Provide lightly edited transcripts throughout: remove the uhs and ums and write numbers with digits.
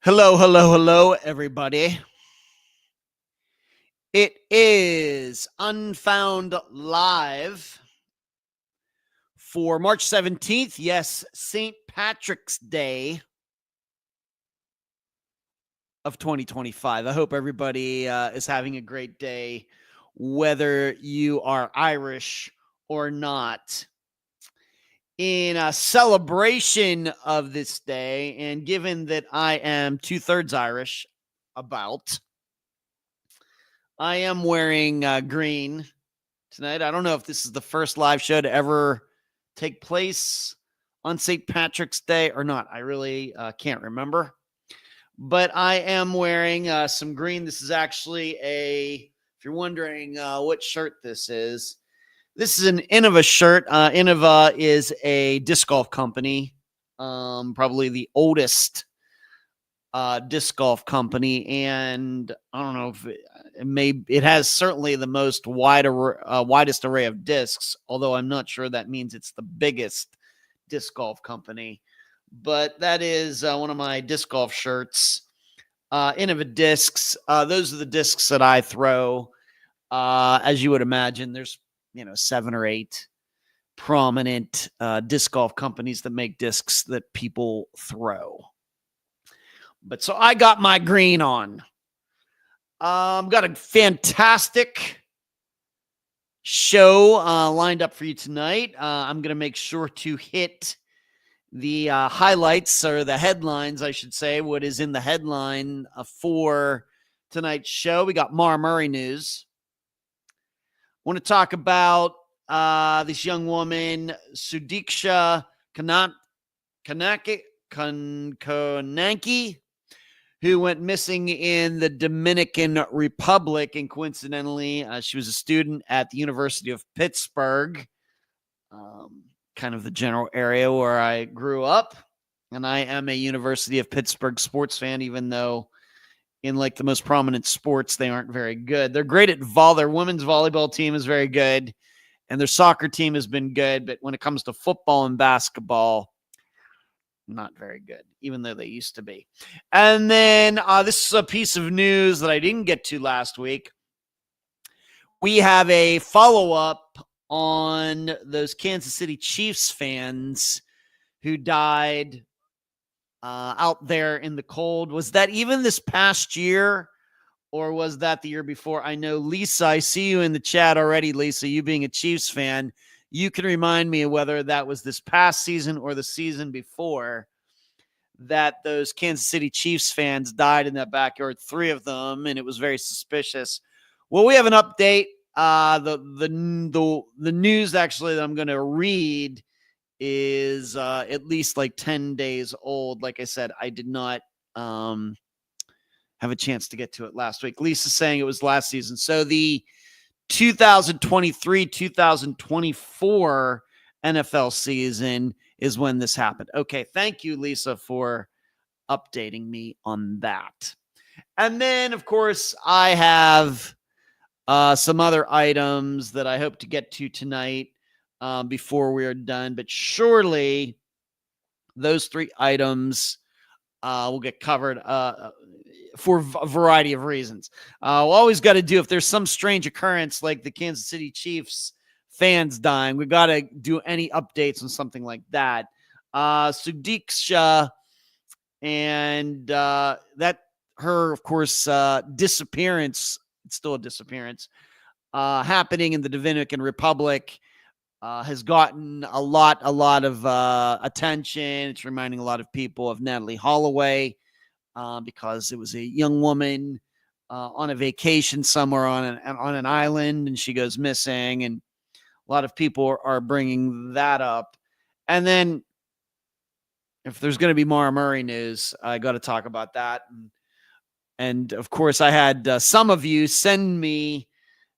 Hello, hello, hello, everybody. It is Unfound Live for March 17th. Yes, St. Patrick's Day of 2025. I hope everybody is having a great day, whether you are Irish or not. In a celebration of this day, and given that I am 2/3 Irish, I am wearing green tonight. I don't know if this is the first live show to ever take place on St. Patrick's Day or not. I really can't remember. But I am wearing some green. This is actually if you're wondering what shirt this is an Innova shirt. Innova is a disc golf company, probably the oldest disc golf company, and I don't know if it has certainly the most widest array of discs, although I'm not sure that means it's the biggest disc golf company. But that is one of my disc golf shirts. Innova discs. Those are the discs that I throw. As you would imagine, there's 7 or 8 prominent disc golf companies that make discs that people throw. But so I got my green on. Got a fantastic show lined up for you tonight. I'm going to make sure to hit the highlights, or the headlines, I should say, what is in the headline for tonight's show. We got Maura Murray news. I want to talk about this young woman, Sudiksha Konanki, who went missing in the Dominican Republic. And coincidentally, she was a student at the University of Pittsburgh, kind of the general area where I grew up. And I am a University of Pittsburgh sports fan, even though in like the most prominent sports, they aren't very good. They're great at their women's volleyball team is very good, and their soccer team has been good. But when it comes to football and basketball, not very good, even though they used to be. And then this is a piece of news that I didn't get to last week. We have a follow-up on those Kansas City Chiefs fans who died out there in the cold. Was that even this past year, or was that the year before? I know, Lisa, I see you in the chat already, Lisa, you being a Chiefs fan. You can remind me of whether that was this past season or the season before that those Kansas City Chiefs fans died in that backyard, 3 of them, and it was very suspicious. Well, we have an update. The news actually that I'm going to read is at least like 10 days old. Like I said, I did not have a chance to get to it last week. Lisa's saying it was last season. So the 2023-2024 NFL season is when this happened. Okay, thank you, Lisa, for updating me on that. And then, of course, I have some other items that I hope to get to tonight before we are done. But surely those 3 items will get covered for a variety of reasons. We always got to do, if there's some strange occurrence like the Kansas City Chiefs fans dying, we got to do any updates on something like that. Sudiksha and that her, of course, disappearance. It's still a disappearance happening in the Dominican Republic. Has gotten a lot of attention. It's reminding a lot of people of Natalie Holloway because it was a young woman on a vacation somewhere on an island, and she goes missing, and a lot of people are bringing that up. And then, if there's going to be Maura Murray news, I got to talk about that. And of course, I had some of you send me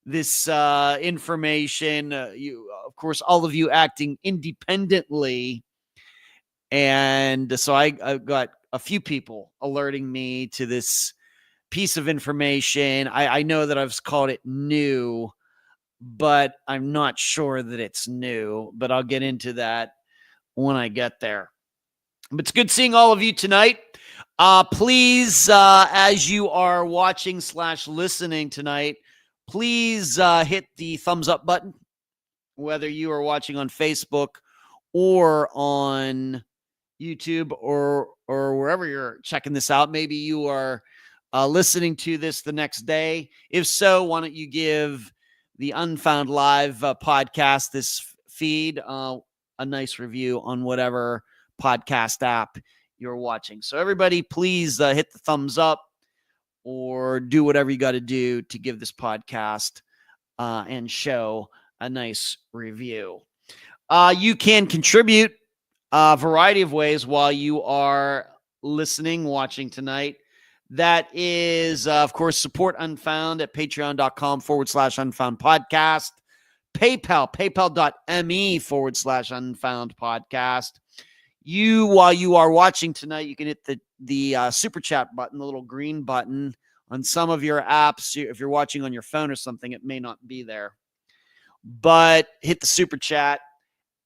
this information. Of course, all of you acting independently. And so I got a few people alerting me to this piece of information. I know that I've called it new, but I'm not sure that it's new. But I'll get into that when I get there. But it's good seeing all of you tonight. Please, as you are watching / listening tonight, please hit the thumbs up button, whether you are watching on Facebook or on YouTube or wherever you're checking this out. Maybe you are listening to this the next day. If so, why don't you give the Unfound Live podcast, this feed, a nice review on whatever podcast app you're watching. So everybody, please hit the thumbs up or do whatever you got to do to give this podcast and show a nice review. You can contribute a variety of ways while you are listening, watching tonight. That is, of course, support Unfound at patreon.com/Unfound podcast. PayPal, paypal.me/Unfound podcast. While you are watching tonight, you can hit the super chat button, the little green button on some of your apps. If you're watching on your phone or something, it may not be there. But hit the super chat.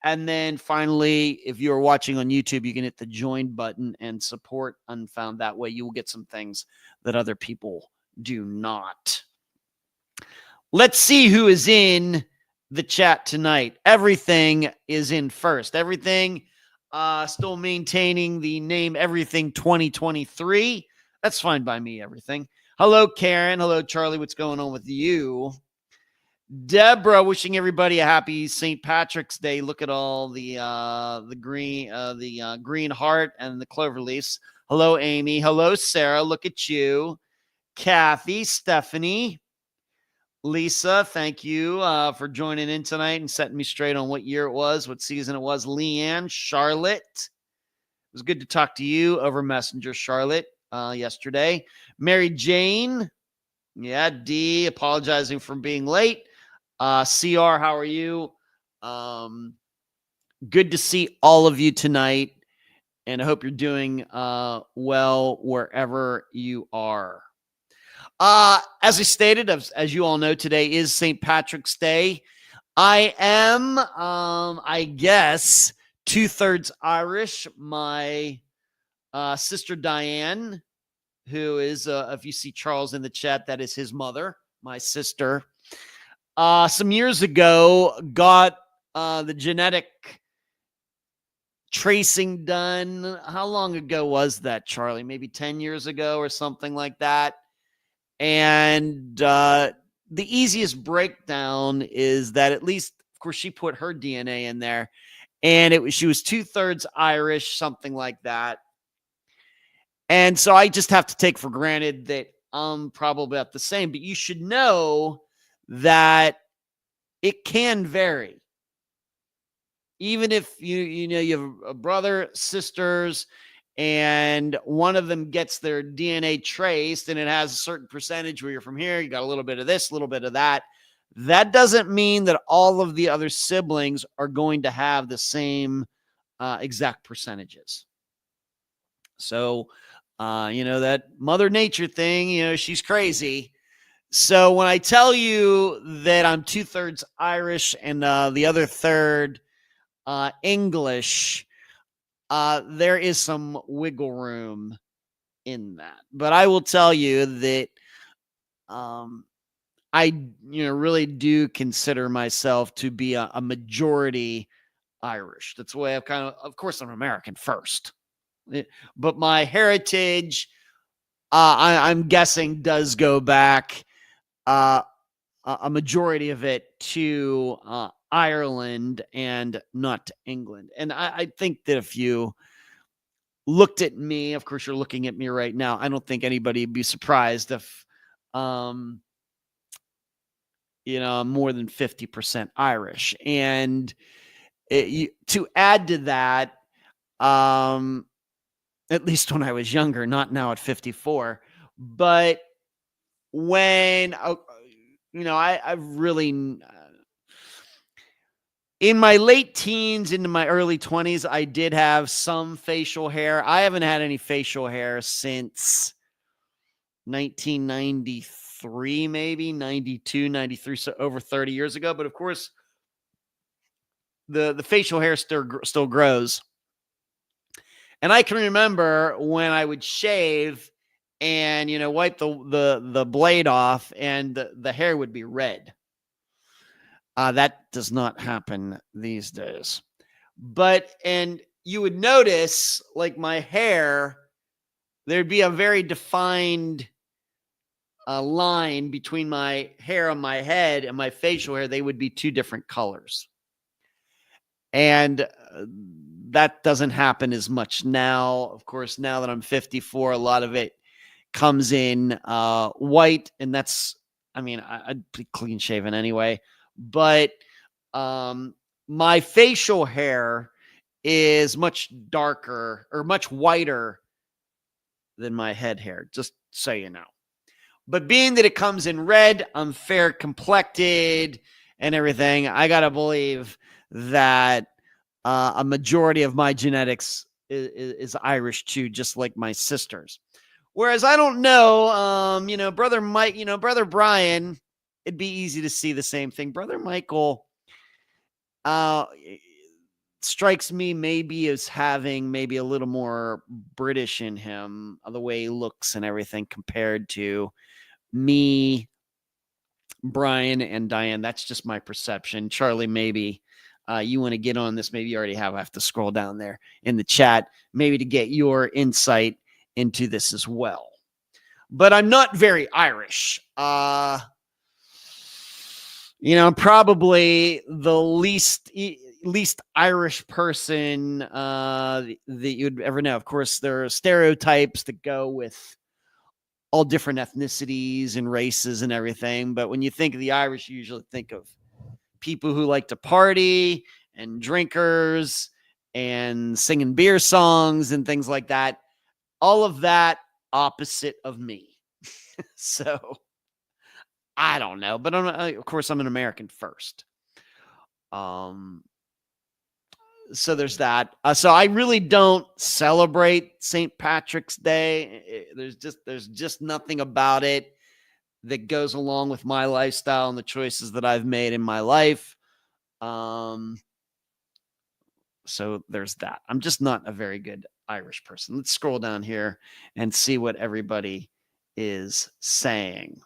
And then finally, if you're watching on YouTube, you can hit the join button and support Unfound. That way you will get some things that other people do not. Let's see who is in the chat tonight. Everything is in first. Everything still maintaining the name Everything 2023. That's fine by me, Everything. Hello, Karen. Hello, Charlie. What's going on with you? Deborah, wishing everybody a happy St. Patrick's Day. Look at all the green heart and the clover leaves. Hello, Amy. Hello, Sarah. Look at you. Kathy, Stephanie, Lisa, thank you for joining in tonight and setting me straight on what year it was, what season it was. Leanne, Charlotte. It was good to talk to you over Messenger, Charlotte, yesterday. Mary Jane. Yeah, D, apologizing for being late. CR, how are you? Good to see all of you tonight, and I hope you're doing well wherever you are. As I stated, as you all know, today is St. Patrick's Day. I am, I guess, 2/3 Irish. My sister Diane, who is, if you see Charles in the chat, that is his mother, my sister. Some years ago, got the genetic tracing done. How long ago was that, Charlie? Maybe 10 years ago or something like that. And the easiest breakdown is that, at least, of course, she put her DNA in there, and she was 2/3 Irish, something like that. And so I just have to take for granted that I'm probably about the same. But you should know that it can vary. Even if you have a brother, sisters, and one of them gets their DNA traced and it has a certain percentage where you're from here, you got a little bit of this, a little bit of that. That doesn't mean that all of the other siblings are going to have the same exact percentages. So, that Mother Nature thing, she's crazy. So when I tell you that I'm 2/3 Irish and the other third English, there is some wiggle room in that. But I will tell you that I really do consider myself to be a majority Irish. That's the way I've of course, I'm American first. But my heritage, I'm guessing, does go back a majority of it to Ireland and not to England. And I think that if you looked at me, of course, you're looking at me right now, I don't think anybody would be surprised if, I'm more than 50% Irish. And to add to that, at least when I was younger, not now at 54, but when, I've really, in my late teens, into my early 20s, I did have some facial hair. I haven't had any facial hair since 1993, maybe 92, 93, so over 30 years ago. But of course, the facial hair still grows. And I can remember when I would shave and, wipe the blade off and the hair would be red. That does not happen these days. And you would notice, like, my hair, there'd be a very defined line between my hair on my head and my facial hair. They would be two different colors. And that doesn't happen as much now. Of course, now that I'm 54, a lot of it comes in white. And I'd be clean shaven anyway. But my facial hair is much darker or much whiter than my head hair, just so you know. But being that it comes in red, I'm fair complected and everything, I got to believe that a majority of my genetics is Irish too, just like my sisters. Whereas I don't know, brother Mike, brother Brian, it'd be easy to see the same thing. Brother Michael strikes me maybe as having maybe a little more British in him, the way he looks and everything, compared to me, Brian, and Diane. That's just my perception. Charlie, maybe you want to get on this. Maybe you already have. I have to scroll down there in the chat, maybe to get your insight into this as well. But I'm not very Irish. I'm probably the least Irish person that you'd ever know. Of course, there are stereotypes that go with all different ethnicities and races and everything. But when you think of the Irish, you usually think of people who like to party and drinkers and singing beer songs and things like that. All of that opposite of me. So I don't know, but of course I'm an American first. So there's that. So I really don't celebrate St. Patrick's Day. There's just nothing about it that goes along with my lifestyle and the choices that I've made in my life. So there's that. I'm just not a very good Irish person. Let's scroll down here and see what everybody is saying.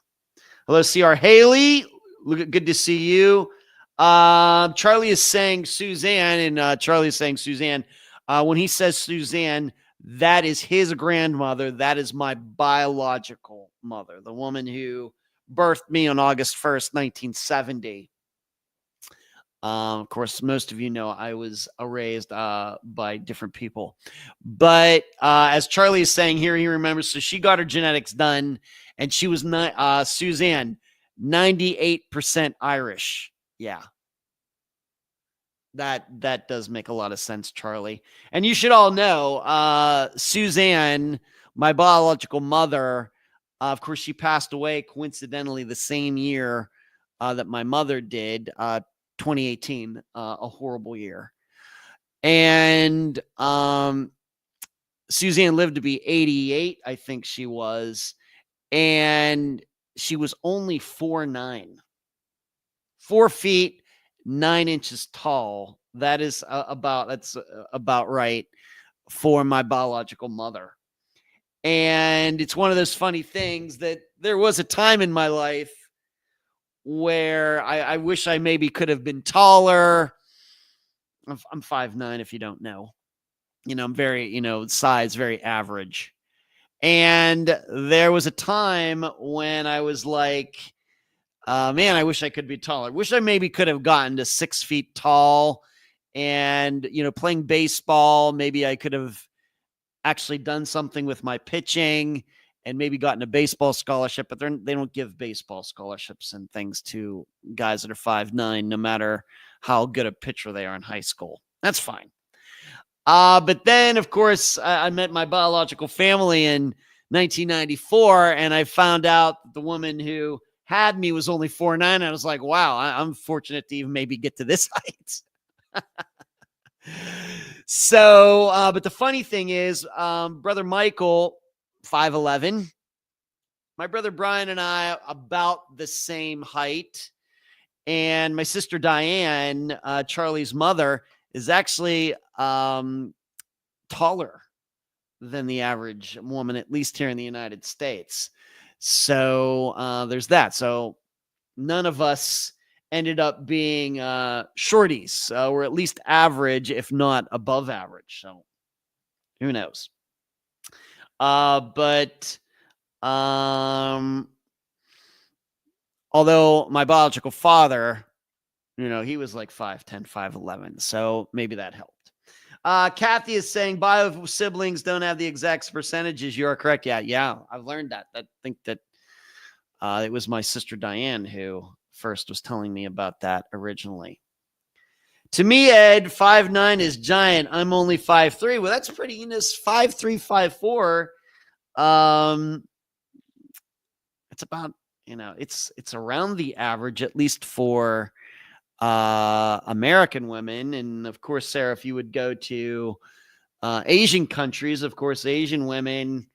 Hello, CR Haley. Good to see you. Charlie is saying Suzanne, and Charlie is saying Suzanne. When he says Suzanne, that is his grandmother. That is my biological mother, the woman who birthed me on August 1st, 1970. Of course, most of you know I was raised by different people. But as Charlie is saying here, he remembers, so she got her genetics done, and she was not Suzanne, 98% Irish. Yeah. That does make a lot of sense, Charlie. And you should all know, Suzanne, my biological mother, of course, she passed away coincidentally the same year that my mother did, 2018, a horrible year. And Suzanne lived to be 88, I think she was. And she was only 4'9", 4 feet, 9 inches tall. That's about right for my biological mother. And it's one of those funny things that there was a time in my life where I wish I maybe could have been taller. I'm 5'9", if you don't know. I'm very, size, very average. And there was a time when I was like, man, I wish I could be taller. I wish I maybe could have gotten to 6 feet tall. And, playing baseball, maybe I could have actually done something with my pitching and maybe gotten a baseball scholarship, but they don't give baseball scholarships and things to guys that are 5'9", no matter how good a pitcher they are in high school. That's fine. But then, of course, I met my biological family in 1994, and I found out that the woman who had me was only 4'9". I was like, wow, I'm fortunate to even maybe get to this height. So, but the funny thing is, brother Michael, 5'11". My brother Brian and I about the same height. And my sister Diane, Charlie's mother, is actually taller than the average woman, at least here in the United States. So there's that. So none of us ended up being shorties. We're at least average, if not above average. So who knows? But although my biological father, he was like 5'10", 5'11", so maybe that helped. Kathy is saying bio siblings don't have the exact percentages. You are correct. Yeah, I've learned that. I think that it was my sister Diane who first was telling me about that originally. To me, Ed, 5'9" is giant. I'm only 5'3". Well, that's pretty, 5'3", 5'4". It's about, it's around the average, at least for American women. And of course, Sarah, if you would go to Asian countries, of course, Asian women,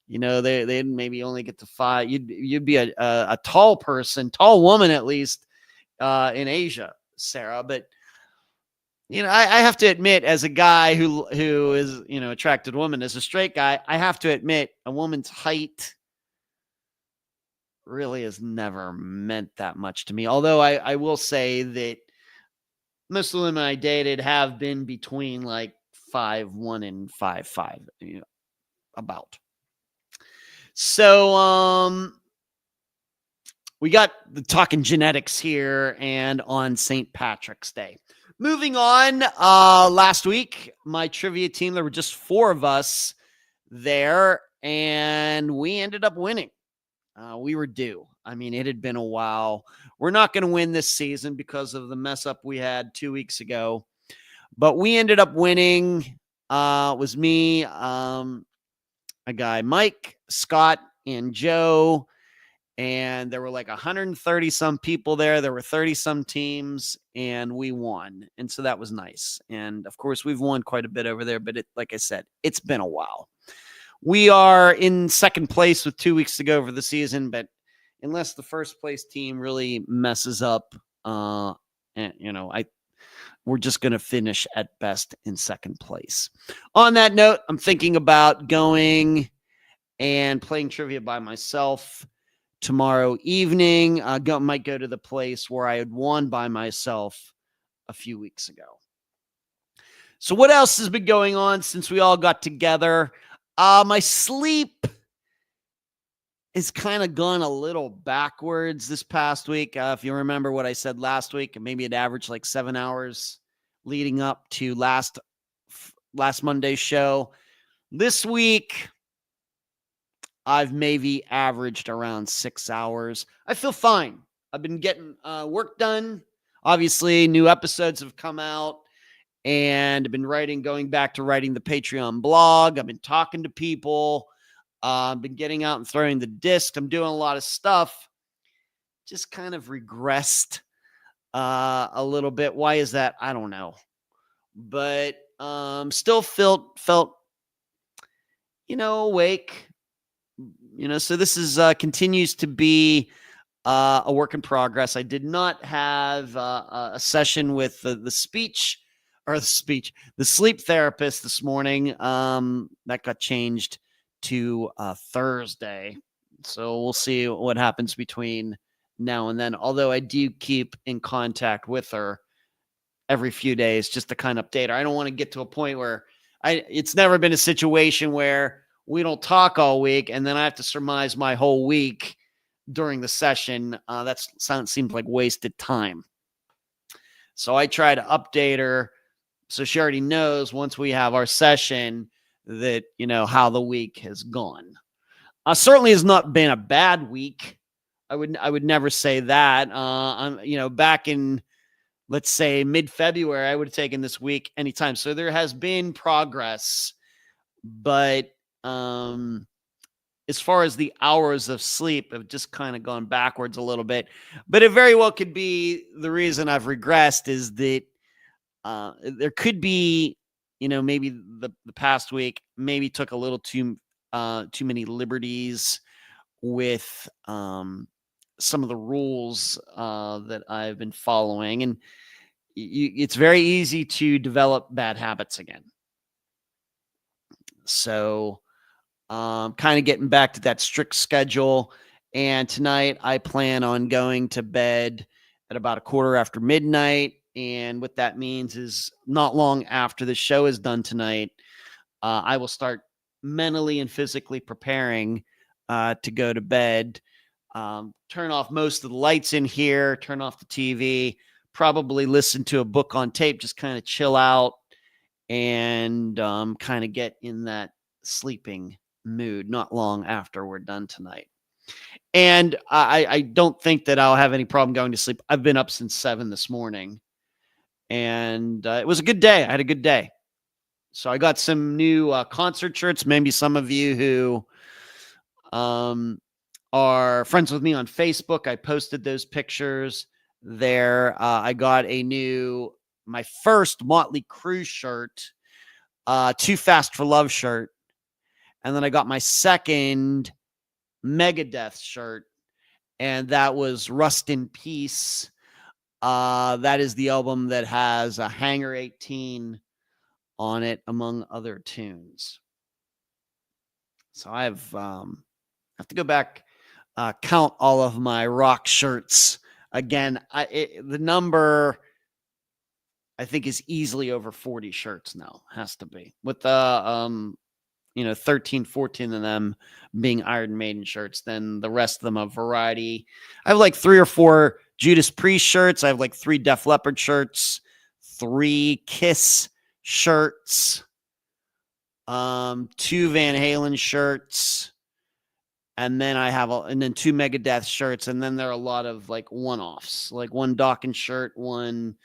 they maybe only get to 5. You'd be a tall woman, at least in Asia, Sarah. But I have to admit, as a guy who is attracted to women, as a straight guy, I have to admit a woman's height really has never meant that much to me. Although I will say that most of the women I dated have been between like 5'1" and 5'5", about. So we got the talking genetics here and on St. Patrick's Day. Moving on, last week, my trivia team, there were just 4 of us there, and we ended up winning. We were due. I mean, it had been a while. We're not going to win this season because of the mess up we had 2 weeks ago, but we ended up winning. It was me, a guy, Mike, Scott, and Joe. And there were like 130 some people there. There were 30 some teams, and we won. And so that was nice. And of course, we've won quite a bit over there, but like I said, it's been a while. We are in second place with 2 weeks to go for the season, but unless the first place team really messes up, we're just going to finish at best in second place. On that note, I'm thinking about going and playing trivia by myself tomorrow evening. Might go to the place where I had won by myself a few weeks ago. So what else has been going on since we all got together? My sleep has kind of gone a little backwards this past week. If you remember what I said last week, maybe it averaged like 7 hours leading up to last Monday's show. This week, I've maybe averaged around 6 hours. I feel fine. I've been getting work done. Obviously, new episodes have come out, and I've been going back to writing the Patreon blog. I've been talking to people. I've been getting out and throwing the disc. I'm doing a lot of stuff. Just kind of regressed a little bit. Why is that? I don't know. But still felt awake. So this is continues to be a work in progress. I did not have a session with the sleep therapist this morning. That got changed to Thursday. So we'll see what happens between now and then. Although I do keep in contact with her every few days just to kind of update her. I don't want to get to a point where it's never been a situation where we don't talk all week and then I have to surmise my whole week during the session. That seems like wasted time. So I try to update her so she already knows once we have our session that, how the week has gone. Certainly has not been a bad week. I would never say that. I'm, back in, let's say, mid-February, I would have taken this week anytime. So there has been progress, but as far as the hours of sleep have just kind of gone backwards a little bit. But it very well could be the reason I've regressed is that there could be, maybe the past week maybe took a little too many liberties with some of the rules that I've been following. And it's very easy to develop bad habits again. So kind of getting back to that strict schedule. And tonight I plan on going to bed at about a quarter after midnight. And what that means is not long after the show is done tonight, I will start mentally and physically preparing to go to bed. Turn off most of the lights in here, turn off the TV, probably listen to a book on tape, just kind of chill out and kind of get in that sleeping mood not long after we're done tonight. And I don't think that I'll have any problem going to sleep. I've been up since 7 this morning, and it was a good day. I had a good day. So I got some new concert shirts. Maybe some of you who are friends with me on Facebook, I posted those pictures there. I got my first Motley Crue shirt, Too Fast for Love shirt. And then I got my second Megadeth shirt, and that was Rust in Peace. That is the album that has a Hangar 18 on it, among other tunes. So I have to go back, count all of my rock shirts again. The number, I think, is easily over 40 shirts now. Has to be, with the 13, 14 of them being Iron Maiden shirts. Then the rest of them a variety. I have like 3 or 4 Judas Priest shirts. I have like 3 Def Leppard shirts, 3 Kiss shirts, 2 Van Halen shirts, and then I have 2 Megadeth shirts, and then there are a lot of like one-offs, like 1 Dawkins shirt, 1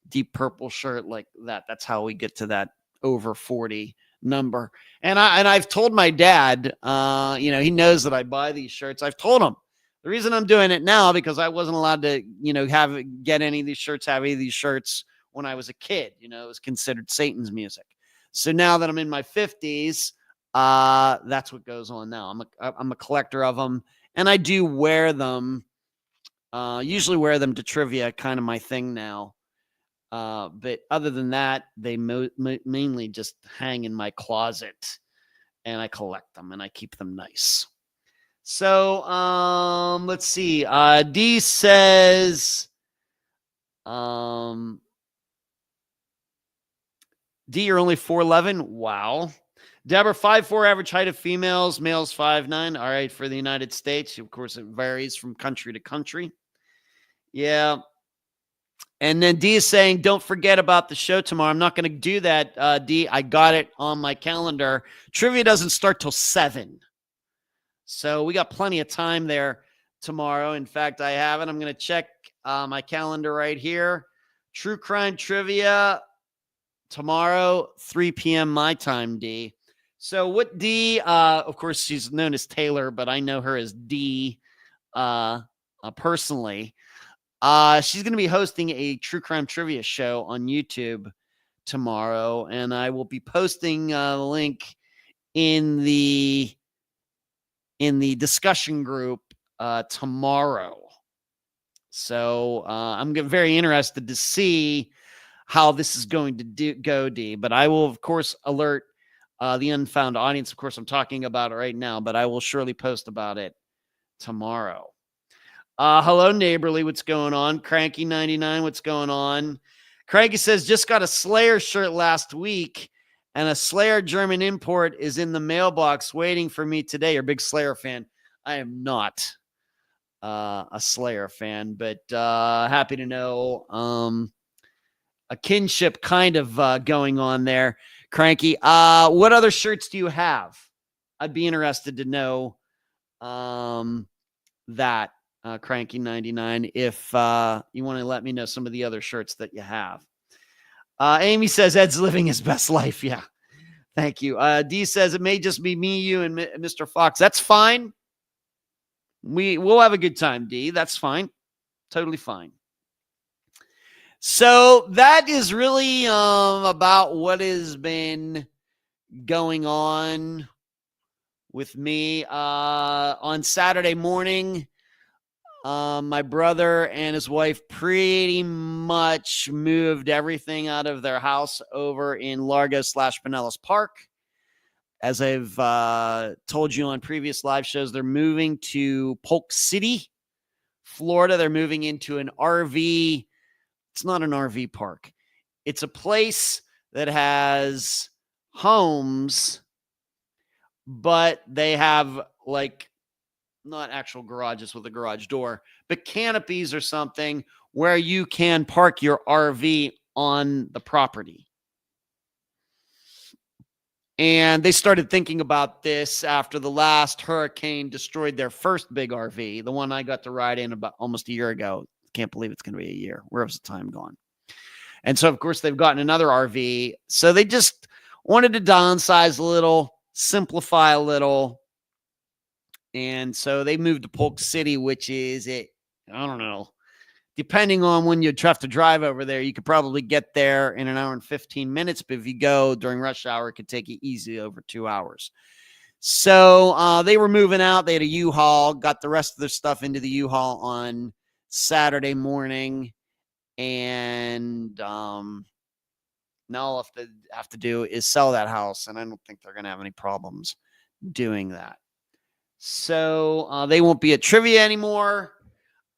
Deep Purple shirt, like that. That's how we get to that over 40 number. And I've told my dad, he knows that I buy these shirts. I've told him the reason I'm doing it now, because I wasn't allowed to, get any of these shirts, have any of these shirts when I was a kid. It was considered Satan's music. So now that I'm in my 50s, that's what goes on now. I'm a collector of them, and I do wear them. Usually wear them to trivia, kind of my thing now. But other than that, they mainly just hang in my closet, and I collect them and I keep them nice. So, let's see. D says, D, you're only 4'11". Wow. Deborah, 5'4" average height of females, males 5'9". All right. For the United States, of course, it varies from country to country. Yeah. And then D is saying, don't forget about the show tomorrow. I'm not going to do that, D. I got it on my calendar. Trivia doesn't start till 7. So we got plenty of time there tomorrow. In fact, I have it. I'm going to check my calendar right here. True Crime Trivia tomorrow, 3 p.m. my time, D. So what D, of course, she's known as Taylor, but I know her as D personally. She's going to be hosting a true crime trivia show on YouTube tomorrow, and I will be posting the link in the discussion group tomorrow. So I'm very interested to see how this is going to go, D. But I will, of course, alert the Unfound audience. Of course, I'm talking about it right now, but I will surely post about it tomorrow. Hello, Neighborly. What's going on? Cranky 99. What's going on? Cranky says, just got a Slayer shirt last week, and a Slayer German import is in the mailbox waiting for me today. You're a big Slayer fan. I am not a Slayer fan, but happy to know a kinship kind of going on there. Cranky, what other shirts do you have? I'd be interested to know that. Cranky 99, if you want to let me know some of the other shirts that you have. Amy says Ed's living his best life. Yeah, thank you. D says it may just be me, you, and Mr. Fox. That's fine. We'll have a good time, D. That's fine. Totally fine. So that is really about what has been going on with me on Saturday morning. My brother and his wife pretty much moved everything out of their house over in Largo / Pinellas Park. as I've told you on previous live shows, they're moving to Polk City, Florida. They're moving into an RV. It's not an RV park. It's a place that has homes, but they have like not actual garages with a garage door, but canopies or something where you can park your RV on the property. And they started thinking about this after the last hurricane destroyed their first big RV, the one I got to ride in about almost a year ago. Can't believe it's going to be a year. Where's the time gone? And so, of course, they've gotten another RV. So they just wanted to downsize a little, simplify a little. And so they moved to Polk City, which is, I don't know, depending on when you have to drive over there, you could probably get there in an hour and 15 minutes. But if you go during rush hour, it could take you easily over 2 hours. So they were moving out. They had a U-Haul, got the rest of their stuff into the U-Haul on Saturday morning. And now all they have to do is sell that house. And I don't think they're going to have any problems doing that. So they won't be at trivia anymore.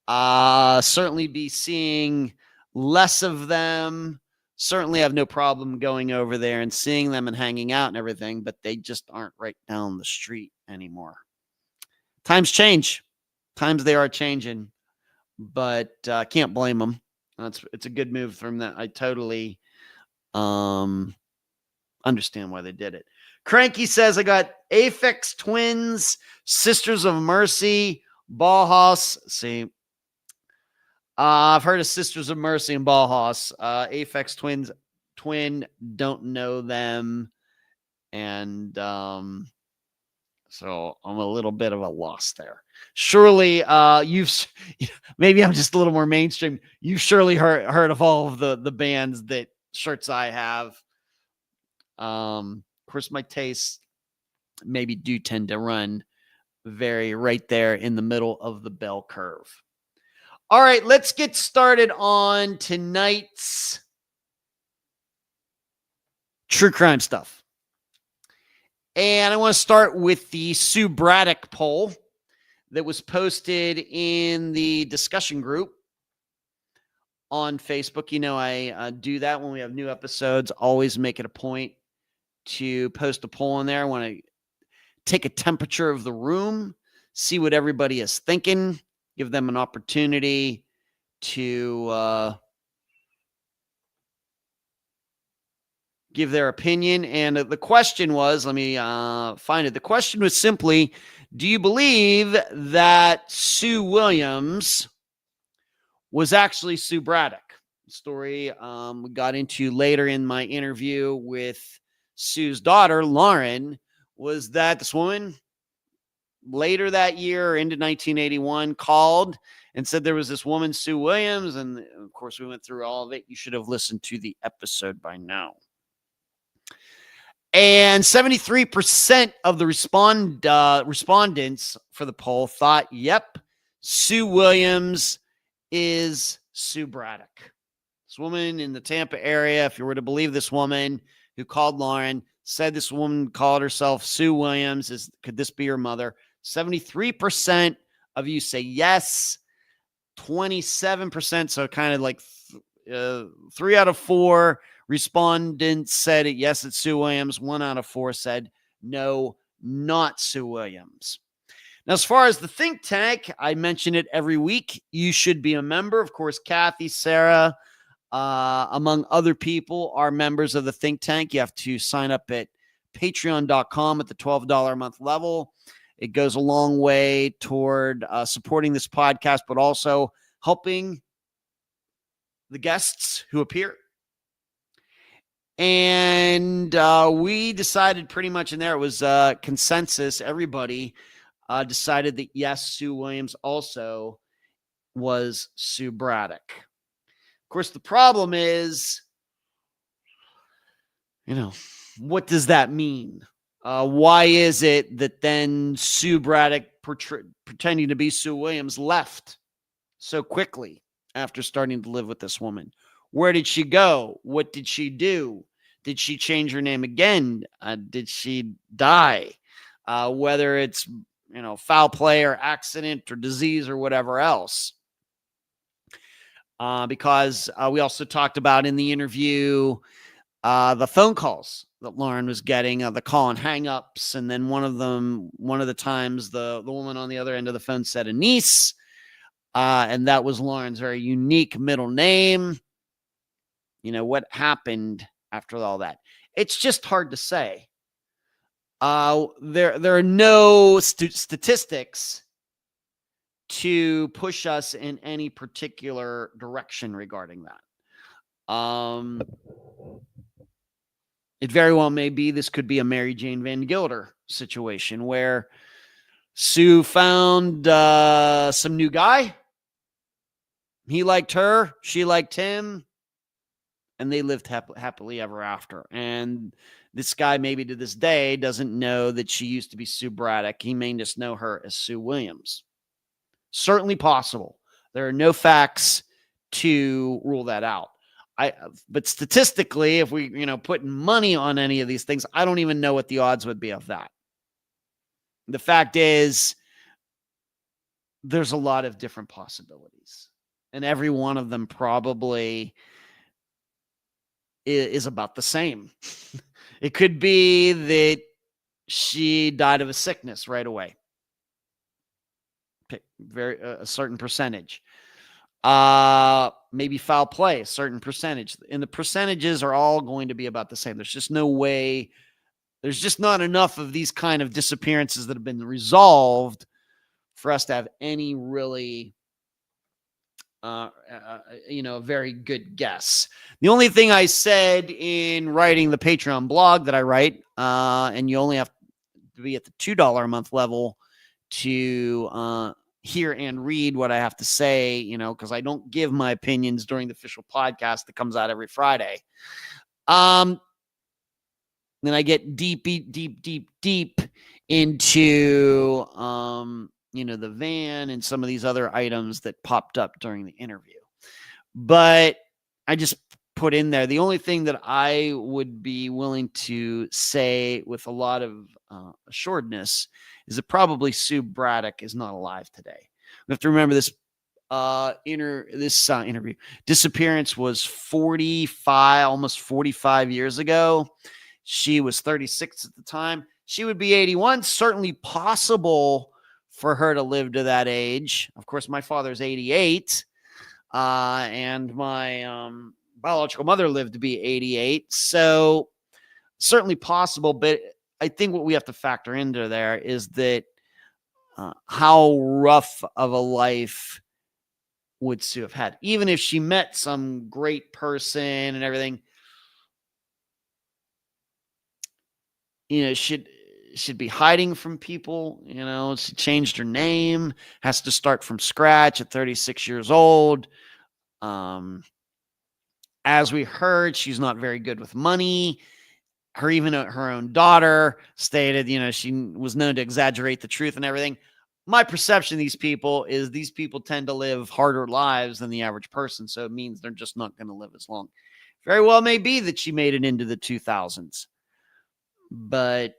Certainly be seeing less of them. Certainly have no problem going over there and seeing them and hanging out and everything, but they just aren't right down the street anymore. Times change. Times they are changing, but can't blame them. It's a good move from that. I totally understand why they did it. Cranky says, I got Aphex Twins, Sisters of Mercy, Bauhaus. See, I've heard of Sisters of Mercy and Bauhaus. Aphex Twin, don't know them. And so I'm a little bit of a loss there. Surely maybe I'm just a little more mainstream. You've surely heard of all of the bands that shirts I have. Of course, my tastes maybe do tend to run very right there in the middle of the bell curve. All right, let's get started on tonight's true crime stuff. And I want to start with the Sue Bradic poll that was posted in the discussion group on Facebook. You know, I do that when we have new episodes. Always make it a point to post a poll in there. I want to take a temperature of the room, see what everybody is thinking, give them an opportunity to give their opinion. And the question was, let me find it. The question was simply, do you believe that Sue Williams was actually Sue Bradic? Story we got into later in my interview with Sue's daughter, Lauren, was that this woman later that year into 1981 called and said there was this woman, Sue Williams. And of course, we went through all of it. You should have listened to the episode by now. And 73% of the respondents for the poll thought, yep, Sue Williams is Sue Bradic. This woman in the Tampa area, if you were to believe this woman who called Lauren, said this woman called herself Sue Williams. Could this be her mother? 73% of you say yes. 27%, so kind of like 3 out of 4 respondents said it. Yes, it's Sue Williams. 1 out of 4 said no, not Sue Williams. Now, as far as the think tank, I mention it every week. You should be a member. Of course, Kathy, Sarah, among other people, are members of the think tank. You have to sign up at patreon.com at the $12 a month level. It goes a long way toward supporting this podcast, but also helping the guests who appear. And we decided pretty much in there, it was consensus. Everybody decided that yes, Sue Williams also was Sue Bradic. Of course, the problem is, what does that mean? Why is it that then Sue Bradic, pretending to be Sue Williams, left so quickly after starting to live with this woman? Where did she go? What did she do? Did she change her name again? Did she die? Whether it's, foul play or accident or disease or whatever else. Because we also talked about in the interview the phone calls that Lauren was getting, the call and hang-ups. And then one of the times the woman on the other end of the phone said Anise. And that was Lauren's very unique middle name. What happened after all that? It's just hard to say. There are no statistics to push us in any particular direction regarding that. It very well may be this could be a Mary Jane Van Gilder situation where Sue found some new guy. He liked her. She liked him. And they lived happily ever after. And this guy, maybe to this day, doesn't know that she used to be Sue Bradic. He may just know her as Sue Williams. Certainly possible. There are no facts to rule that out. But statistically, if we, put money on any of these things, I don't even know what the odds would be of that. The fact is, there's a lot of different possibilities. And every one of them probably is about the same. It could be that she died of a sickness right away. A certain percentage. Maybe foul play, a certain percentage. And the percentages are all going to be about the same. There's just no way. There's just not enough of these kind of disappearances that have been resolved for us to have any really a very good guess. The only thing I said in writing the Patreon blog that I write, and you only have to be at the $2 a month level to hear and read what I have to say, because I don't give my opinions during the official podcast that comes out every Friday. Then I get deep into the van and some of these other items that popped up during the interview. But I just put in there, the only thing that I would be willing to say with a lot of assuredness is that probably Sue Bradic is not alive today. We have to remember this interview. Disappearance was 45, almost 45 years ago. She was 36 at the time. She would be 81. Certainly possible for her to live to that age. Of course, my father's 88, and my biological mother lived to be 88. So certainly possible, but I think what we have to factor into there is that how rough of a life would Sue have had? Even if she met some great person and everything, should be hiding from people. She changed her name, has to start from scratch at 36 years old. As we heard, she's not very good with money. Her own daughter stated, she was known to exaggerate the truth and everything. My perception of these people is these people tend to live harder lives than the average person. So it means they're just not going to live as long. Very well may be that she made it into the 2000s. But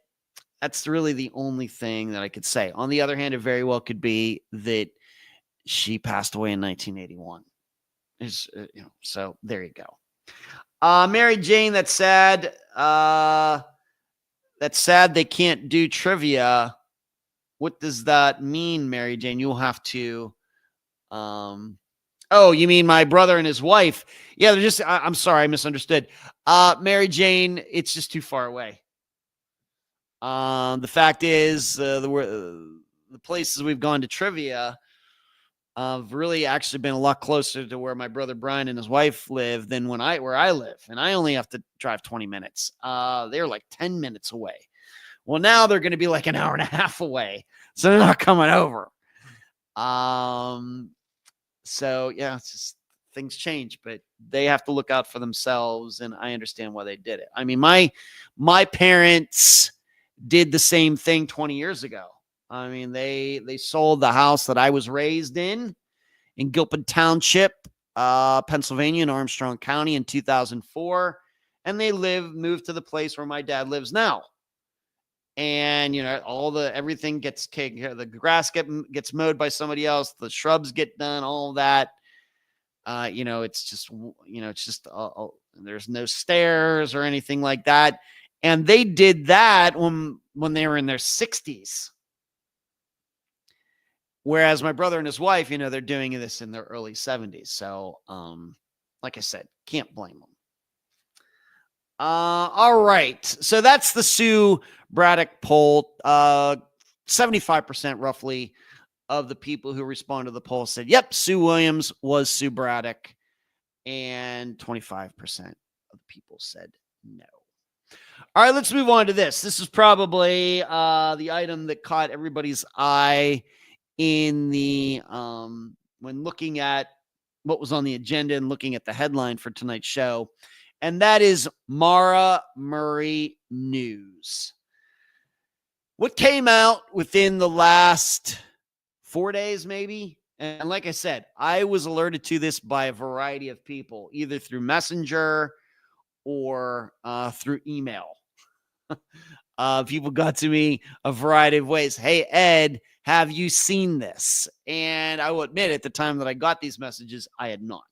that's really the only thing that I could say. On the other hand, it very well could be that she passed away in 1981. So there you go. Mary Jane, that's sad. That's sad they can't do trivia. What does that mean, Mary Jane? You'll have to. Oh, you mean my brother and his wife? Yeah, they're just. I'm sorry, I misunderstood. Mary Jane, it's just too far away. The fact is, the places we've gone to trivia have really actually been a lot closer to where my brother Brian and his wife live than where I live. And I only have to drive 20 minutes. They're like 10 minutes away. Well, now they're going to be like an hour and a half away. So they're not coming over. So yeah, it's just things change, but they have to look out for themselves. And I understand why they did it. I mean, my parents did the same thing 20 years ago. I mean, they sold the house that I was raised in Gilpin Township, Pennsylvania, in Armstrong County in 2004. and they moved to the place where my dad lives now. And, everything gets taken care of. The grass gets mowed by somebody else. The shrubs get done, all of that. It's just, there's no stairs or anything like that. And they did that when they were in their 60s. Whereas my brother and his wife, they're doing this in their early 70s. So, like I said, can't blame them. All right. So that's the Sue Bradic poll. 75% roughly of the people who responded to the poll said, yep, Sue Williams was Sue Bradic. And 25% of the people said no. All right, let's move on to this. This is probably the item that caught everybody's eye in the when looking at what was on the agenda and looking at the headline for tonight's show. And that is Maura Murray news. What came out within the last 4 days, maybe? And like I said, I was alerted to this by a variety of people, either through Messenger or through email. People got to me a variety of ways. Hey, Ed, have you seen this? And I will admit, at the time that I got these messages, I had not.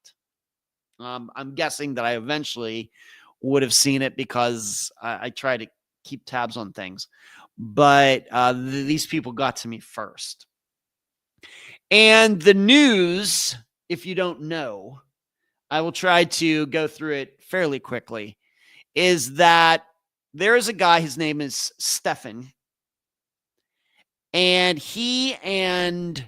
I'm guessing that I eventually would have seen it because I try to keep tabs on things. But these people got to me first. And the news, if you don't know, I will try to go through it fairly quickly, is that there is a guy, his name is Stefan, and he and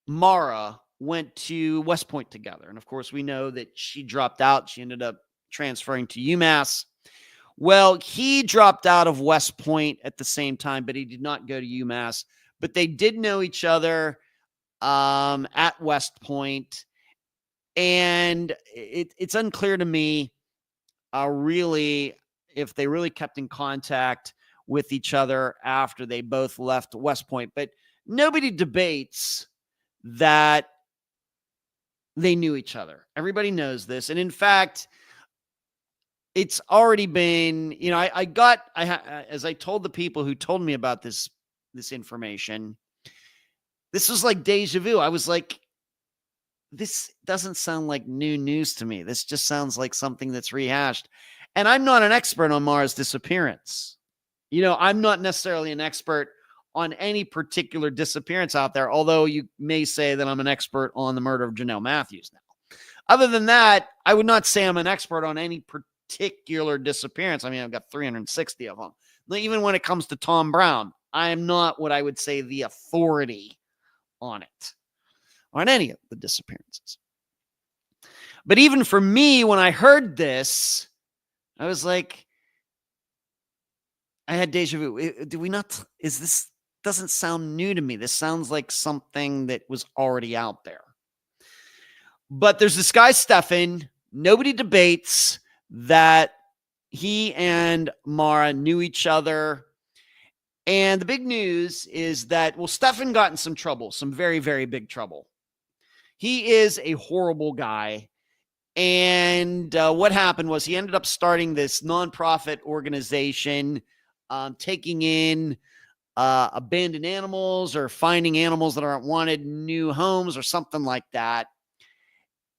Maura went to West Point together. And of course, we know that she dropped out. She ended up transferring to UMass. Well, he dropped out of West Point at the same time, but he did not go to UMass. But they did know each other at West Point. And it's unclear to me really if they really kept in contact with each other after they both left West Point. But nobody debates that they knew each other. Everybody knows this. And in fact, it's already been, as I told the people who told me about this information, this was like deja vu. I was like, this doesn't sound like new news to me. This just sounds like something that's rehashed. And I'm not an expert on Maura's disappearance. I'm not necessarily an expert on any particular disappearance out there, although you may say that I'm an expert on the murder of Janelle Matthews now. Other than that, I would not say I'm an expert on any particular disappearance. I mean, I've got 360 of them. Even when it comes to Tom Brown, I am not what I would say the authority on it, on any of the disappearances. But even for me, when I heard this, I was like, I had deja vu. This doesn't sound new to me. This sounds like something that was already out there. But there's this guy, Stefan. Nobody debates that he and Maura knew each other. And the big news is that, Stefan got in some trouble, some very, very big trouble. He is a horrible guy. And what happened was he ended up starting this nonprofit organization, taking in abandoned animals or finding animals that aren't wanted, new homes or something like that.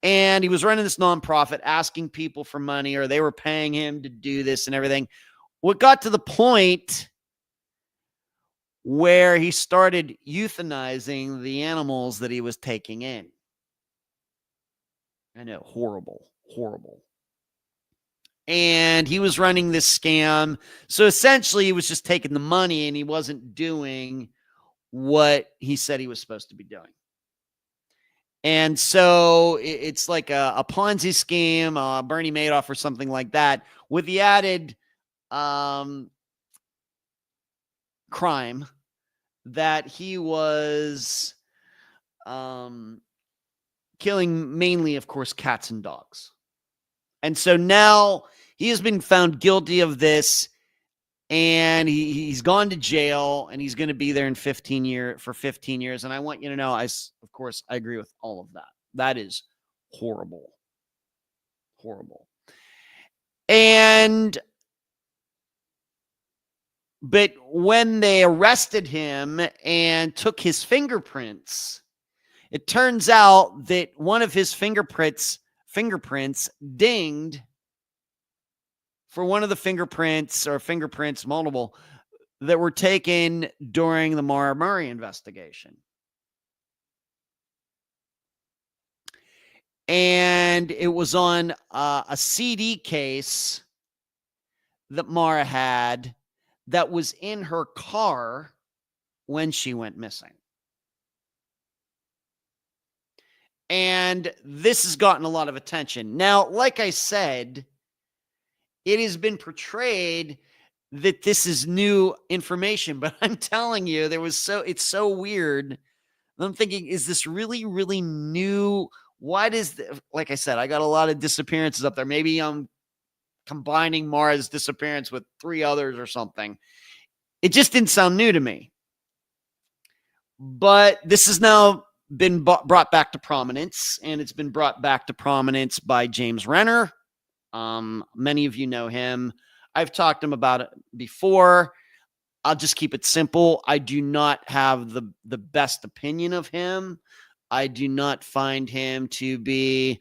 And he was running this nonprofit, asking people for money, or they were paying him to do this and everything. What got to the point where he started euthanizing the animals that he was taking in. I know, horrible. And he was running this scam. So essentially, he was just taking the money and he wasn't doing what he said he was supposed to be doing. And so it's like a Ponzi scheme, Bernie Madoff or something like that, with the added crime that he was killing mainly, of course, cats and dogs. And so now he has been found guilty of this, and he's gone to jail, and he's going to be there for 15 years. And I want you to know, of course, I agree with all of that. That is horrible. But when they arrested him and took his fingerprints, it turns out that one of his fingerprints dinged for one of the fingerprints multiple, that were taken during the Maura Murray investigation. And it was on a CD case that Maura had that was in her car when she went missing. And this has gotten a lot of attention. Now, like I said, it has been portrayed that this is new information, but I'm telling you, it's so weird. I'm thinking, is this really, really new? Like I said, I got a lot of disappearances up there. Maybe I'm combining Maura's disappearance with 3 others or something. It just didn't sound new to me. But this has now been brought back to prominence, and it's been brought back to prominence by James Renner. Many of you know him. I've talked to him about it before. I'll just keep it simple. I do not have the best opinion of him. I do not find him to be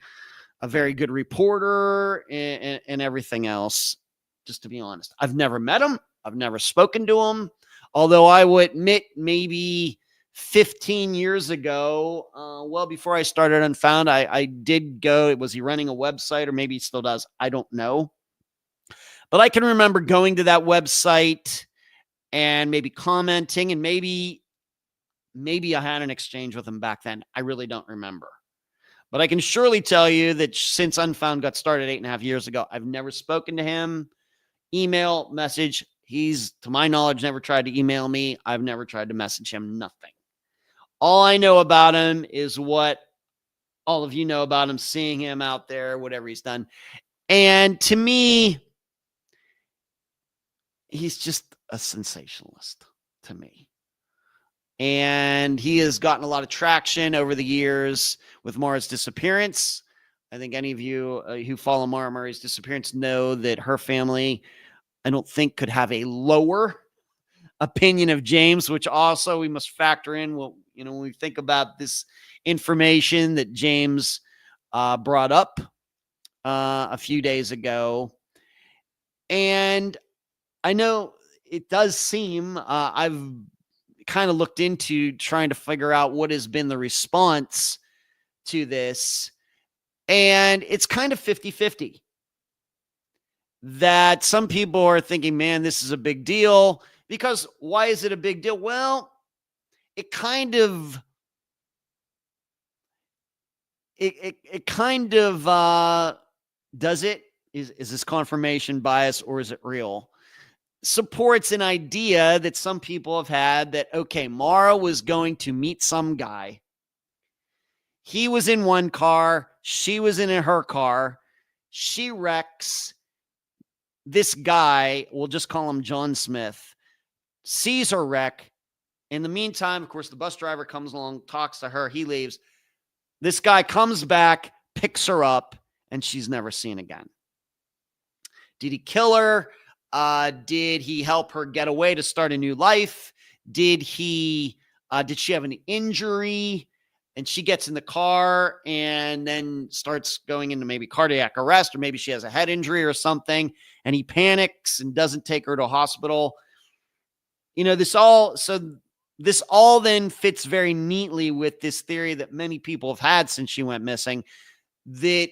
a very good reporter and everything else, just to be honest. I've never met him. I've never spoken to him. Although I will admit, maybe 15 years ago, well before I started Unfound, I did go. Was he running a website, or maybe he still does? I don't know. But I can remember going to that website and maybe commenting, and maybe I had an exchange with him back then. I really don't remember. But I can surely tell you that since Unfound got started 8.5 years ago, I've never spoken to him. Email, message. He's, to my knowledge, never tried to email me. I've never tried to message him. Nothing. All I know about him is what all of you know about him, seeing him out there, whatever he's done. And to me, he's just a sensationalist to me. And he has gotten a lot of traction over the years with Maura's disappearance. I think any of you who follow Maura Murray's disappearance know that her family, I don't think, could have a lower opinion of James, which also we must factor in when we think about this information that James brought up a few days ago. And I know it does seem, I've kind of looked into trying to figure out what has been the response to this. And it's kind of 50-50. That some people are thinking, man, this is a big deal. Because why is it a big deal? Well, it kind of does it? Is this confirmation bias, or is it real? Supports an idea that some people have had that, okay, Maura was going to meet some guy. He was in one car. She was in her car. She wrecks. This guy, we'll just call him John Smith, sees her wreck. In the meantime, of course, the bus driver comes along, talks to her. He leaves. This guy comes back, picks her up, and she's never seen again. Did he kill her? Did he help her get away to start a new life? Did she have an injury? And she gets in the car and then starts going into maybe cardiac arrest, or maybe she has a head injury or something, and he panics and doesn't take her to a hospital. This all then fits very neatly with this theory that many people have had since she went missing, that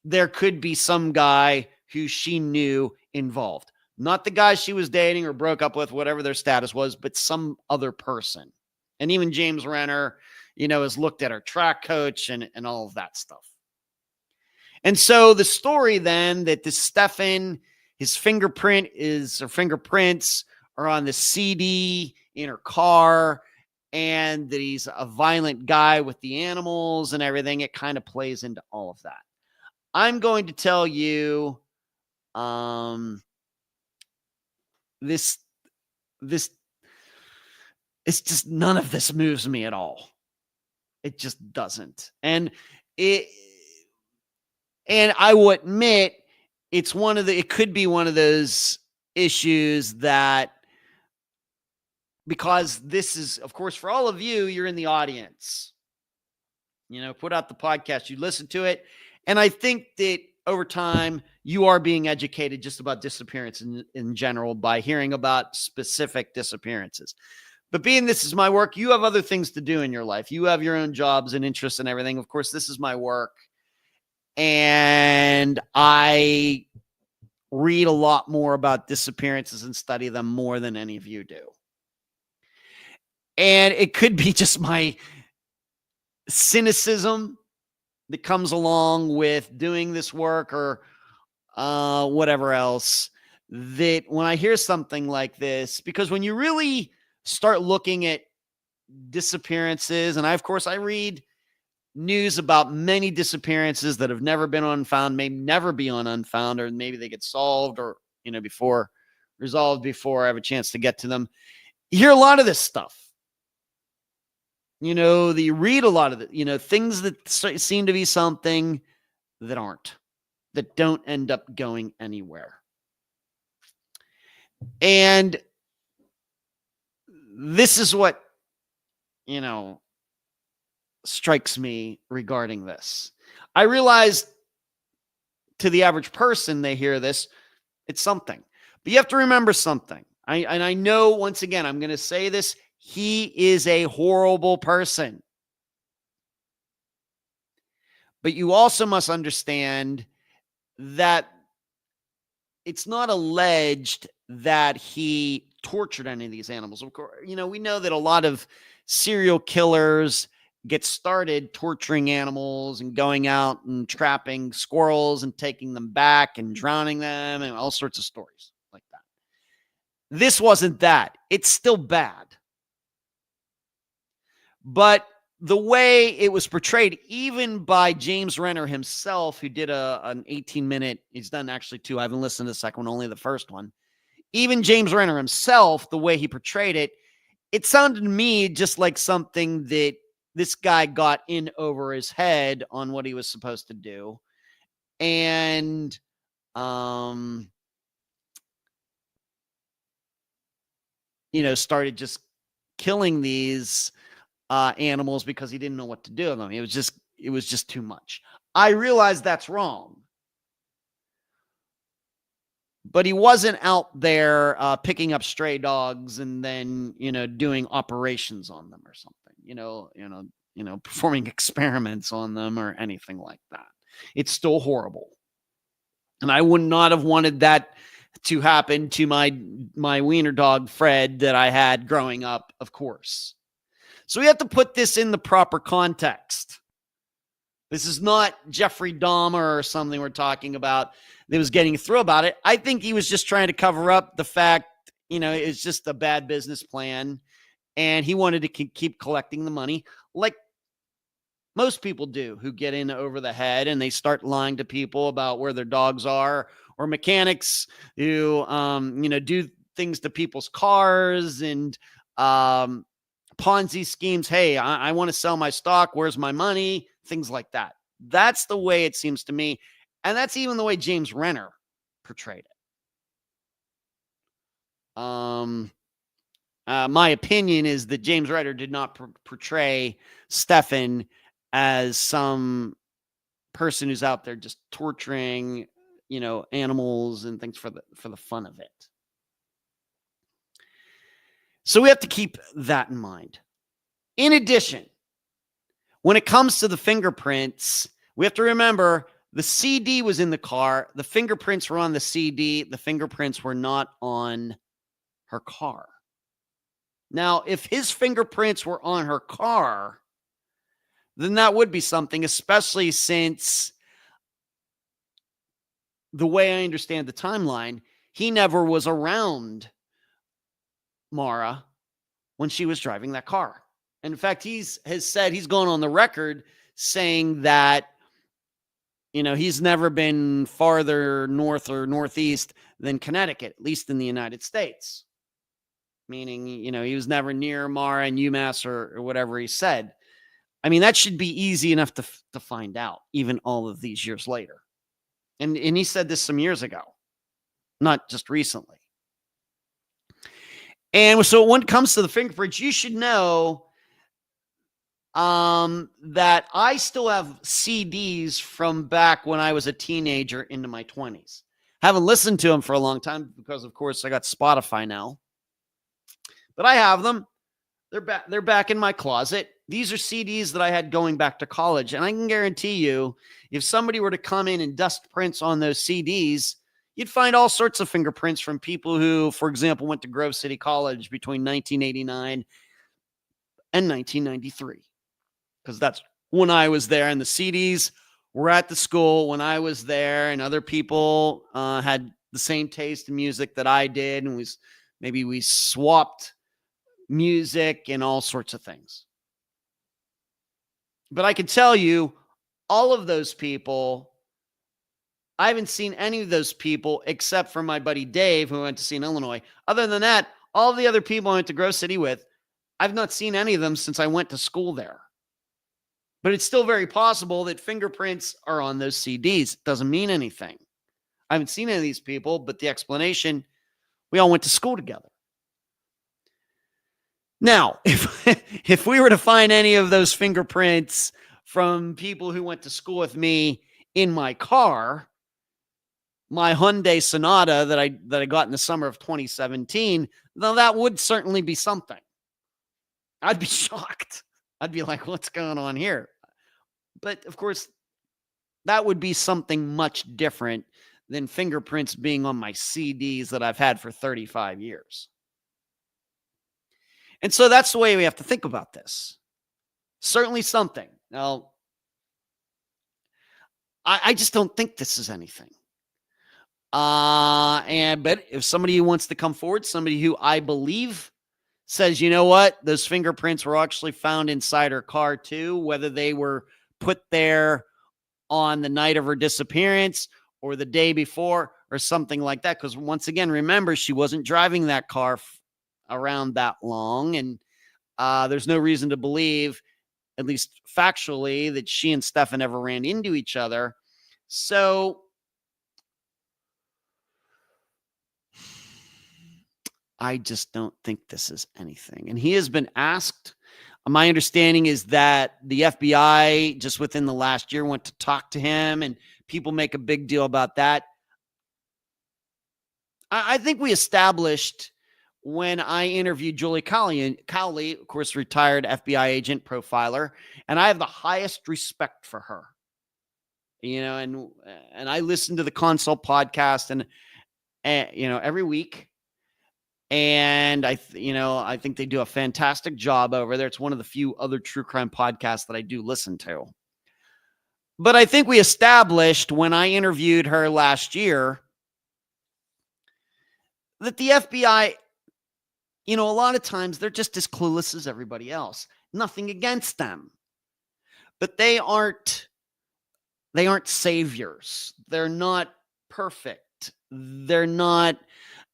there could be some guy who she knew involved. Not the guy she was dating or broke up with, whatever their status was, but some other person. And even James Renner, has looked at her track coach and all of that stuff. And so the story then that this Stefan, his fingerprints are on the CD in her car, and that he's a violent guy with the animals and everything, it kind of plays into all of that. I'm going to tell you, this it's just, none of this moves me at all. It just doesn't. And I will admit, it could be one of those issues that, because this is, of course, for all of you, you're in the audience, put out the podcast, you listen to it. And I think that over time, you are being educated just about disappearance in general by hearing about specific disappearances. But being this is my work, you have other things to do in your life. You have your own jobs and interests and everything. Of course, this is my work. And I read a lot more about disappearances and study them more than any of you do. And it could be just my cynicism that comes along with doing this work or whatever else, that when I hear something like this, because when you really start looking at disappearances, and of course I read news about many disappearances that have never been on Unfound, may never be on Unfound, or maybe they get solved or, resolved before I have a chance to get to them. You hear a lot of this stuff. You read a lot of it, things that seem to be something that aren't, that don't end up going anywhere. And this is what, strikes me regarding this. I realize to the average person, they hear this, it's something. But you have to remember something. I know, once again, I'm going to say this, he is a horrible person. But you also must understand that it's not alleged that he tortured any of these animals. Of course, we know that a lot of serial killers get started torturing animals and going out and trapping squirrels and taking them back and drowning them and all sorts of stories like that. This wasn't that. It's still bad. But the way it was portrayed, even by James Renner himself, who did an 18-minute, he's done actually two. I haven't listened to the second one, only the first one. Even James Renner himself, the way he portrayed it, it sounded to me just like something that this guy got in over his head on what he was supposed to do. And, started just killing these animals because he didn't know what to do with them. It was just too much. I realize that's wrong. But he wasn't out there picking up stray dogs and then, doing operations on them or something, performing experiments on them or anything like that. It's still horrible. And I would not have wanted that to happen to my wiener dog, Fred, that I had growing up, of course. So we have to put this in the proper context. This is not Jeffrey Dahmer or something we're talking about that was getting through about it. I think he was just trying to cover up the fact, it's just a bad business plan. And he wanted to keep collecting the money like most people do who get in over the head and they start lying to people about where their dogs are, or mechanics who, do things to people's cars and Ponzi schemes. Hey, I want to sell my stock. Where's my money? Things like that. That's the way it seems to me. And that's even the way James Renner portrayed it. My opinion is that James Renner did not portray Stefan as some person who's out there just torturing, animals and things for the fun of it. So we have to keep that in mind. In addition, when it comes to the fingerprints, we have to remember the CD was in the car. The fingerprints were on the CD. The fingerprints were not on her car. Now, if his fingerprints were on her car, then that would be something, especially since the way I understand the timeline, he never was around Maura when she was driving that car. And in fact, has said, he's gone on the record saying that, he's never been farther north or northeast than Connecticut, at least in the United States. Meaning, he was never near Maura and UMass or whatever he said. I mean, that should be easy enough to find out, even all of these years later. And he said this some years ago, not just recently. And so when it comes to the fingerprints, you should know that I still have CDs from back when I was a teenager into my 20s. Haven't listened to them for a long time because, of course, I got Spotify now. But I have them. They're back in my closet. These are CDs that I had going back to college. And I can guarantee you, if somebody were to come in and dust prints on those CDs, you'd find all sorts of fingerprints from people who, for example, went to Grove City College between 1989 and 1993. Because that's when I was there, and the CDs were at the school when I was there, and other people had the same taste in music that I did, and maybe we swapped music and all sorts of things. But I can tell you, all of those people, I haven't seen any of those people except for my buddy Dave, who I went to see in Illinois. Other than that, all the other people I went to Grove City with, I've not seen any of them since I went to school there. But it's still very possible that fingerprints are on those CDs. It doesn't mean anything. I haven't seen any of these people, but the explanation, we all went to school together. Now, if we were to find any of those fingerprints from people who went to school with me in my car, my Hyundai Sonata that I got in the summer of 2017, now that would certainly be something. I'd be shocked. I'd be like, what's going on here? But of course, that would be something much different than fingerprints being on my CDs that I've had for 35 years. And so that's the way we have to think about this. Certainly something. Now, I just don't think this is anything. But if somebody wants to come forward, somebody who I believe says, you know what, those fingerprints were actually found inside her car too, whether they were put there on the night of her disappearance or the day before or something like that. Because once again, remember, she wasn't driving that car around that long. And there's no reason to believe, at least factually, that she and Stefan ever ran into each other. So I just don't think this is anything. And he has been asked. My understanding is that the FBI just within the last year went to talk to him, and people make a big deal about that. I think we established when I interviewed Julie Cowley, of course, retired FBI agent, profiler, and I have the highest respect for her. You know, and I listen to the Consult podcast and you know, every week. And I think they do a fantastic job over there. It's one of the few other true crime podcasts that I do listen to. But I think we established when I interviewed her last year that the FBI, you know, a lot of times they're just as clueless as everybody else. Nothing against them. But they aren't saviors. They're not perfect. They're not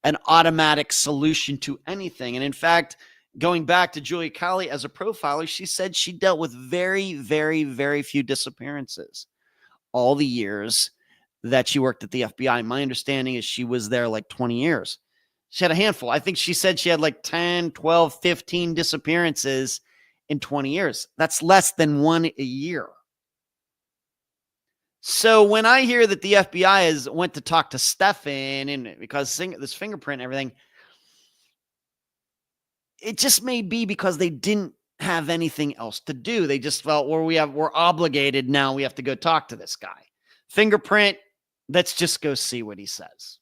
an automatic solution to anything. And in fact, going back to Julia Cowley as a profiler, she said she dealt with very, very, very few disappearances all the years that she worked at the FBI. My understanding is she was there like 20 years. She had a handful. I think she said she had like 10, 12, 15 disappearances in 20 years. That's less than one a year. So when I hear that the FBI went to talk to Stefan and because this fingerprint and everything, it just may be because they didn't have anything else to do. They just felt, well, we're obligated now. We have to go talk to this guy. Fingerprint, let's just go see what he says.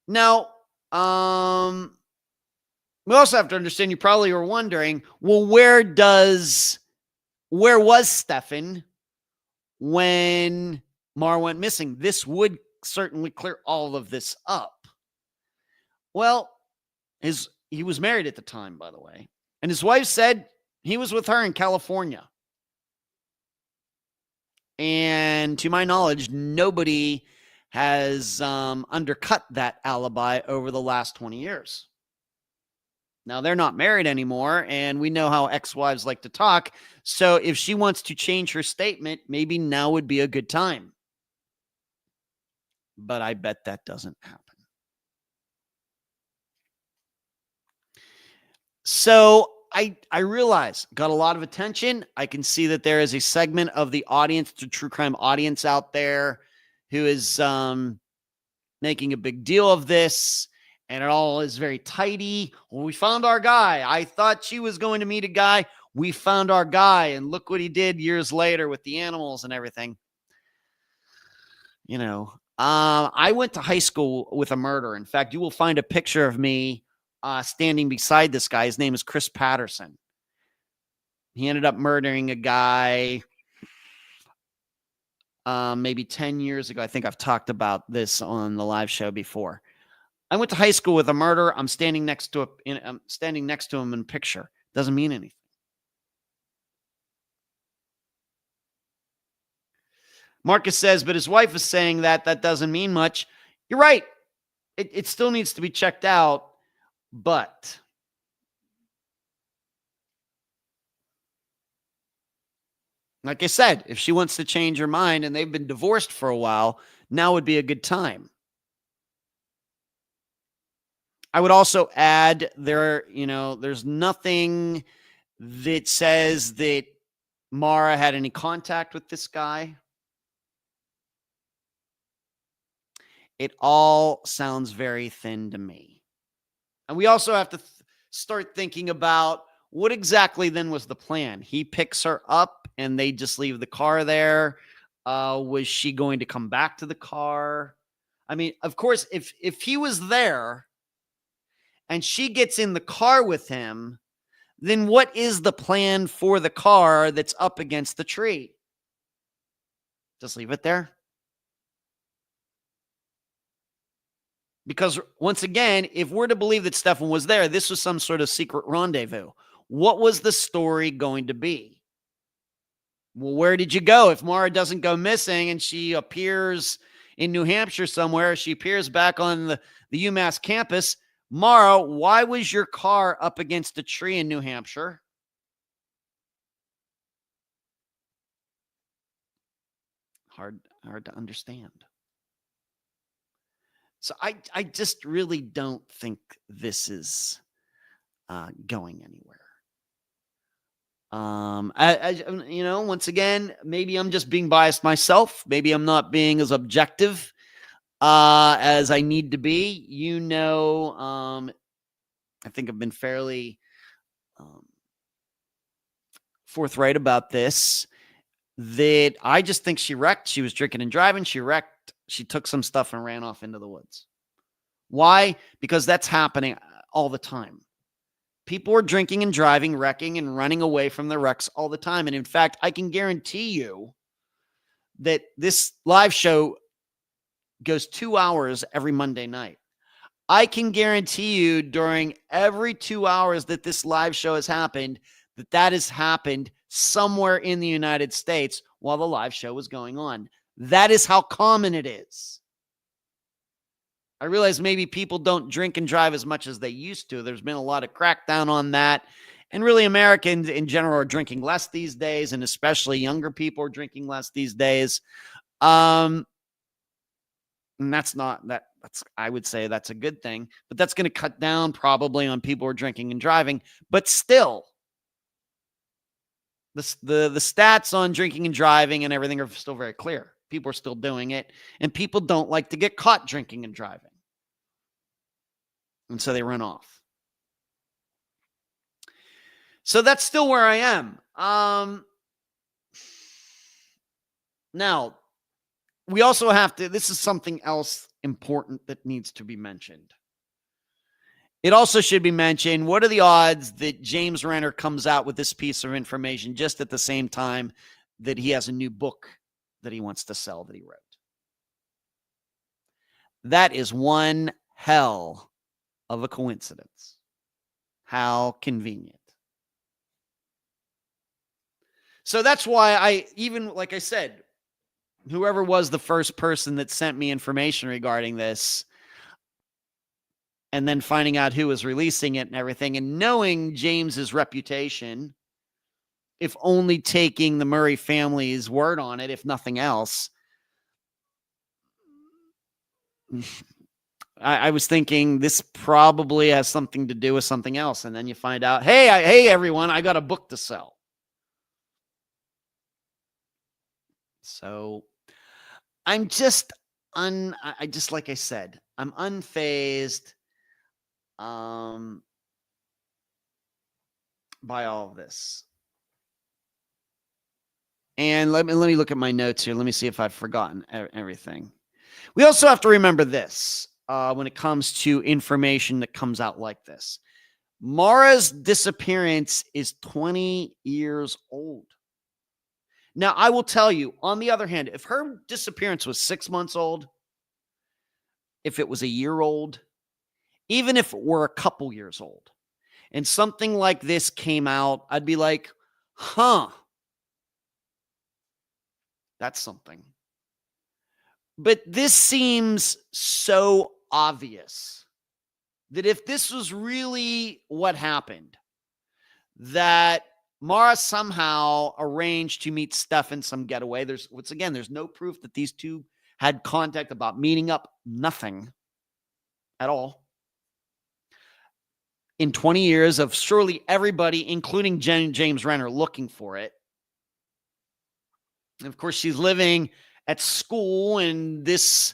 Now, we also have to understand, you probably were wondering, well, where was Stefan when Maura went missing? This would certainly clear all of this up. Well, he was married at the time, by the way. And his wife said he was with her in California. And to my knowledge, nobody has undercut that alibi over the last 20 years. Now, they're not married anymore, and we know how ex-wives like to talk. So if she wants to change her statement, maybe now would be a good time. but I bet that doesn't happen. So I realize got a lot of attention. I can see that there is a segment of the audience, the true crime audience out there, who is making a big deal of this, and it all is very tidy. Well, we found our guy. I thought she was going to meet a guy. We found our guy, and look what he did years later with the animals and everything. You know, I went to high school with a murderer. In fact, you will find a picture of me standing beside this guy. His name is Chris Patterson. He ended up murdering a guy maybe 10 years ago. I think I've talked about this on the live show before. I went to high school with a murderer. I'm standing next to him in a picture. Doesn't mean anything. Marcus says, but his wife is saying that doesn't mean much. You're right. It still needs to be checked out, but like I said, if she wants to change her mind and they've been divorced for a while, now would be a good time. I would also add there's nothing that says that Maura had any contact with this guy. It all sounds very thin to me. And we also have to start thinking about what exactly then was the plan. He picks her up and they just leave the car there. Was she going to come back to the car? I mean, of course, if he was there and she gets in the car with him, then what is the plan for the car that's up against the tree? Just leave it there? Because once again, if we're to believe that Stefan was there, this was some sort of secret rendezvous. What was the story going to be? Well, where did you go? If Maura doesn't go missing and she appears in New Hampshire somewhere, she appears back on the UMass campus, Maura, why was your car up against a tree in New Hampshire? Hard to understand. So I just really don't think this is going anywhere. Once again, maybe I'm just being biased myself. Maybe I'm not being as objective as I need to be. I think I've been fairly forthright about this, that I just think she wrecked. She was drinking and driving. She wrecked. She took some stuff and ran off into the woods. Why? Because that's happening all the time. People are drinking and driving, wrecking and running away from the wrecks all the time. And in fact, I can guarantee you that this live show goes 2 hours every Monday night. I can guarantee you during every 2 hours that this live show has happened, that has happened somewhere in the United States while the live show was going on. That is how common it is. I realize maybe people don't drink and drive as much as they used to. There's been a lot of crackdown on that. And really, Americans in general are drinking less these days, and especially younger people are drinking less these days. And that's I would say that's a good thing, but that's going to cut down probably on people who are drinking and driving. But still, the stats on drinking and driving and everything are still very clear. People are still doing it, and people don't like to get caught drinking and driving. And so they run off. So that's still where I am. Now, we also have to, this is something else important that needs to be mentioned. It also should be mentioned, what are the odds that James Renner comes out with this piece of information just at the same time that he has a new book that he wants to sell that he wrote? That is one hell of a coincidence. How convenient. So that's why like I said, whoever was the first person that sent me information regarding this, and then finding out who was releasing it and everything, and knowing James's reputation, if only taking the Murray family's word on it, if nothing else, I was thinking this probably has something to do with something else. And then you find out, hey, everyone, I got a book to sell. So I'm just like I said, I'm unfazed by all of this. And let me look at my notes here. Let me see if I've forgotten everything. We also have to remember this when it comes to information that comes out like this. Maura's disappearance is 20 years old. Now, I will tell you, on the other hand, if her disappearance was 6 months old, if it was a year old, even if it were a couple years old, and something like this came out, I'd be like, huh, that's something. But this seems so obvious that if this was really what happened, that Maura somehow arranged to meet Steph in some getaway. There's no proof that these two had contact about meeting up. Nothing at all. In 20 years of surely everybody, including James Renner, looking for it. And of course, she's living at school, and this,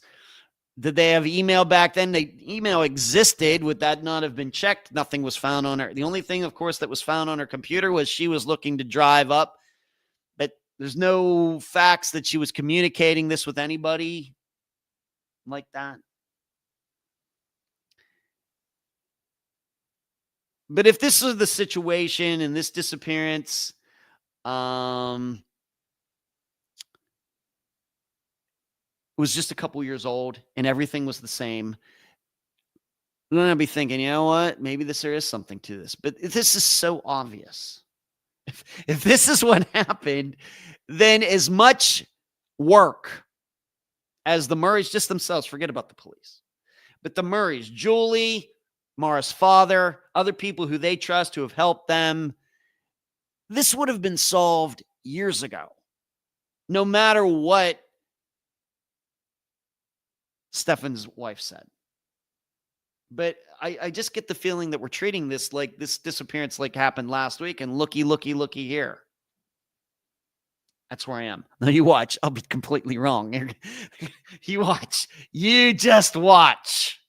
did they have email back then? The email existed. Would that not have been checked? Nothing was found on her. The only thing, of course, that was found on her computer was she was looking to drive up, but there's no facts that she was communicating this with anybody like that. But if this was the situation and this disappearance, was just a couple years old and everything was the same, then I'd be thinking, you know what? Maybe there is something to this. But this is so obvious. If this is what happened, then as much work as the Murrays just themselves, forget about the police, but the Murrays, Julie, Maura's father, other people who they trust who have helped them, this would have been solved years ago, no matter what Stefan's wife said. But I just get the feeling that we're treating this like this disappearance like happened last week, and looky here. That's where I am. Now you watch. I'll be completely wrong. You watch. You just watch.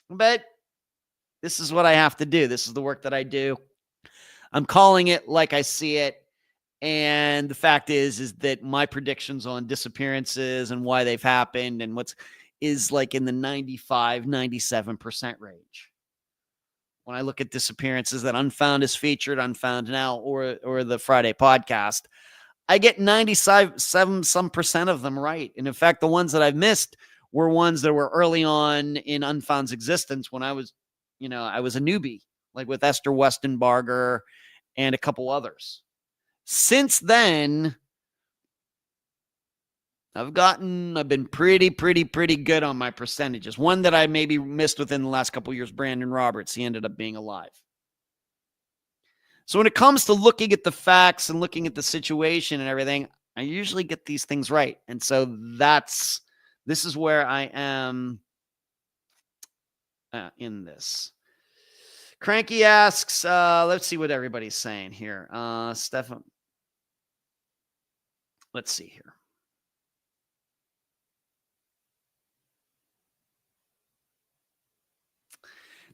But this is what I have to do. This is the work that I do. I'm calling it like I see it. And the fact is that my predictions on disappearances and why they've happened and is like in the 95, 97% range. When I look at disappearances that Unfound is featured, Unfound Now, or the Friday podcast, I get 97% of them right. And in fact, the ones that I've missed were ones that were early on in Unfound's existence when I was a newbie, like with Esther Westenbarger and a couple others. Since then, I've been pretty good on my percentages. One that I maybe missed within the last couple of years, Brandon Roberts, he ended up being alive. So when it comes to looking at the facts and looking at the situation and everything, I usually get these things right. And so this is where I am in this. Cranky asks, let's see what everybody's saying here. Stefan, let's see here.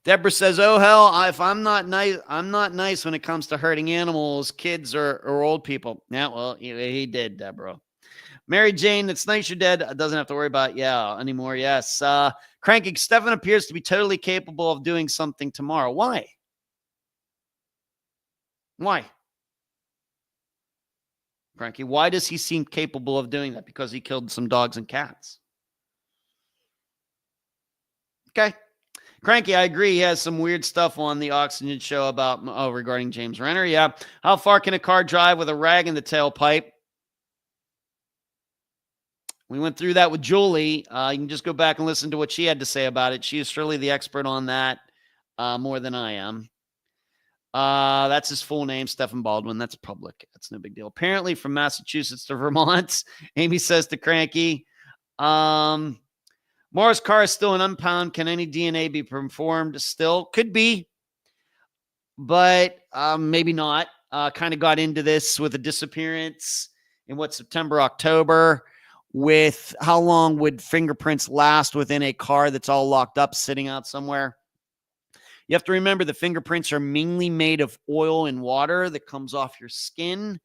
Deborah says, oh, hell, if I'm not nice when it comes to hurting animals, kids, or old people. Yeah, well, he did, Deborah. Mary Jane, it's nice you're dead. Doesn't have to worry about anymore. Yes. Cranky, Stefan appears to be totally capable of doing something tomorrow. Why? Cranky, why does he seem capable of doing that? Because he killed some dogs and cats. Okay. Cranky, I agree. He has some weird stuff on the Oxygen show regarding James Renner. Yeah. How far can a car drive with a rag in the tailpipe? We went through that with Julie. You can just go back and listen to what she had to say about it. She is surely the expert on that more than I am. That's his full name, Stephen Baldwin. That's public. That's no big deal. Apparently from Massachusetts to Vermont, Amy says to Cranky. Maura's car is still an unpound. Can any DNA be performed still? Could be, but maybe not. Kind of got into this with a disappearance in September, October, with how long would fingerprints last within a car that's all locked up, sitting out somewhere. You have to remember the fingerprints are mainly made of oil and water that comes off your skin.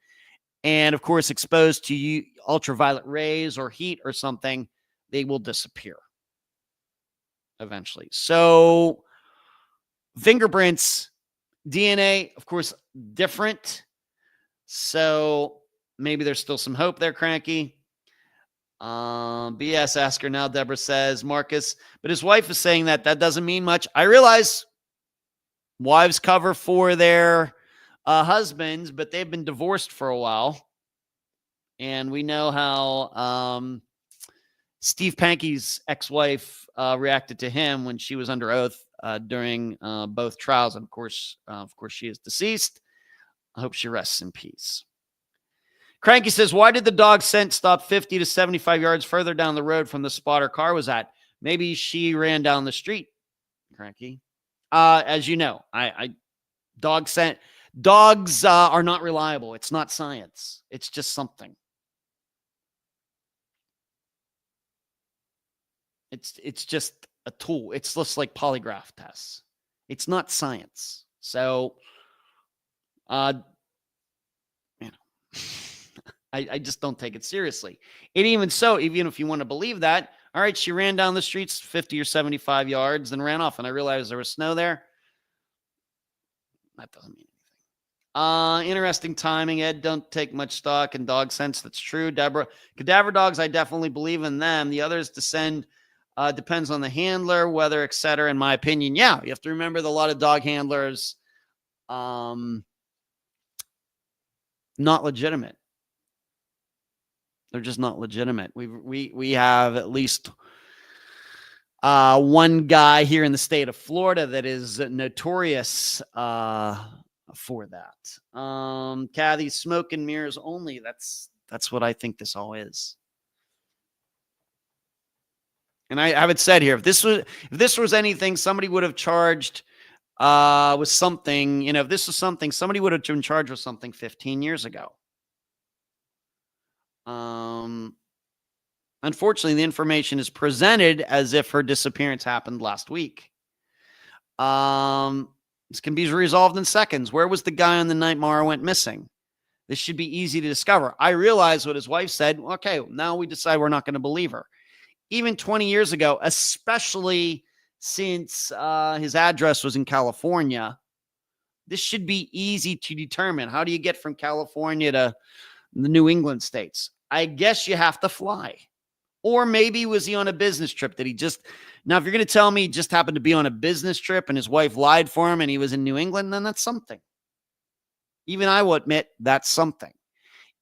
And of course, exposed to ultraviolet rays or heat or something, they will disappear eventually. So fingerprints, DNA, of course, different. So maybe there's still some hope there, Cranky. BS asker now, Deborah says, Marcus, but his wife is saying that doesn't mean much. I realize wives cover for their husbands, but they've been divorced for a while. And we know how Steve Pankey's ex-wife reacted to him when she was under oath during both trials. And of course, she is deceased. I hope she rests in peace. Cranky says, why did the dog scent stop 50 to 75 yards further down the road from the spot her car was at? Maybe she ran down the street, Cranky. As you know, dogs are not reliable. It's not science. It's just something. It's just a tool. It's just like polygraph tests. It's not science. So, I just don't take it seriously. And even if you want to believe that, all right, she ran down the streets 50 or 75 yards and ran off. And I realized there was snow there. That doesn't mean anything. Interesting timing, Ed. Don't take much stock in dog sense. That's true. Deborah, cadaver dogs, I definitely believe in them. The others depends on the handler, weather, etc. In my opinion, yeah, you have to remember that a lot of dog handlers, not legitimate. They're just not legitimate. We have at least one guy here in the state of Florida that is notorious for that. Kathy, smoke and mirrors only. That's what I think this all is. And I have it said here, if this was anything, somebody would have charged with something. If this was something, somebody would have been charged with something 15 years ago. Unfortunately, the information is presented as if her disappearance happened last week. This can be resolved in seconds. Where was the guy on the night Maura went missing? This should be easy to discover. I realize what his wife said. Okay, now we decide we're not going to believe her. Even 20 years ago, especially since his address was in California, this should be easy to determine. How do you get from California to the New England states? I guess you have to fly. Or maybe was he on a business trip? Now, if you're going to tell me he just happened to be on a business trip and his wife lied for him and he was in New England, then that's something. Even I will admit that's something.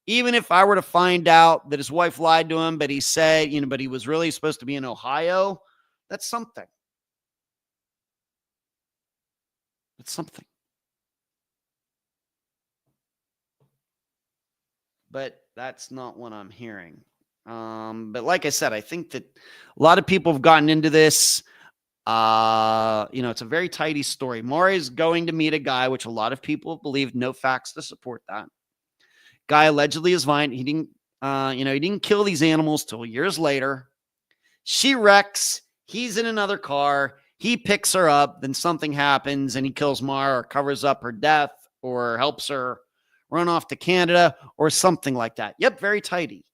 Even if I were to find out that his wife lied to him, but he said, but he was really supposed to be in Ohio, that's something. It's something. But that's not what I'm hearing. But like I said, I think that a lot of people have gotten into this. It's a very tidy story. Maura is going to meet a guy, which a lot of people believe, no facts to support that. Guy allegedly is fine. He didn't kill these animals till years later. She wrecks. He's in another car. He picks her up. Then something happens and he kills Maura or covers up her death or helps her run off to Canada or something like that. Yep, very tidy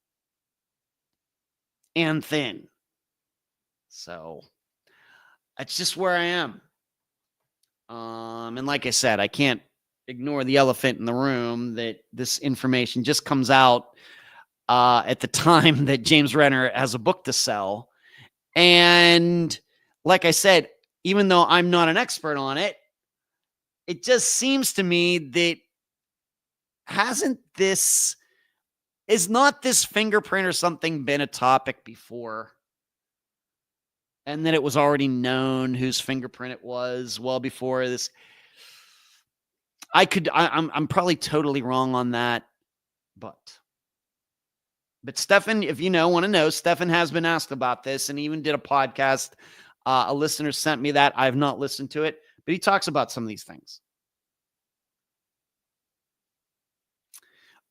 and thin. So that's just where I am. And like I said, I can't ignore the elephant in the room that this information just comes out at the time that James Renner has a book to sell. And like I said, even though I'm not an expert on it, it just seems to me that is not this fingerprint or something been a topic before? And that it was already known whose fingerprint it was well before this. I'm probably totally wrong on that, but But Stefan, if you want to know, Stefan has been asked about this and even did a podcast. A listener sent me that. I have not listened to it, but he talks about some of these things.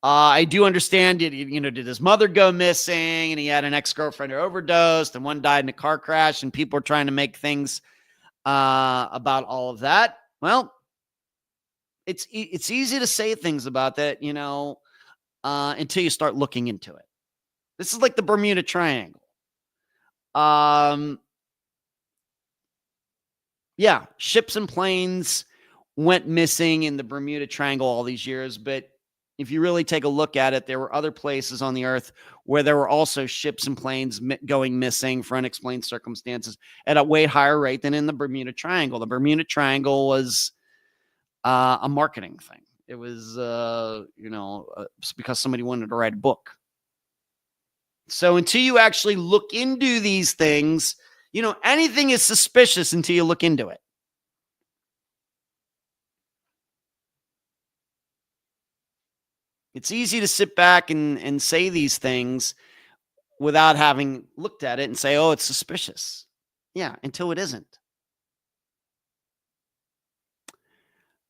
I do understand it. Did his mother go missing, and he had an ex-girlfriend who overdosed, and one died in a car crash, and people are trying to make things about all of that. Well, it's easy to say things about that, until you start looking into it. This is like the Bermuda Triangle. Yeah, ships and planes went missing in the Bermuda Triangle all these years, but if you really take a look at it, there were other places on the earth where there were also ships and planes going missing for unexplained circumstances at a way higher rate than in the Bermuda Triangle. The Bermuda Triangle was a marketing thing. It was, because somebody wanted to write a book. So until you actually look into these things, anything is suspicious until you look into it. It's easy to sit back and say these things without having looked at it and say, oh, it's suspicious. Yeah, until it isn't.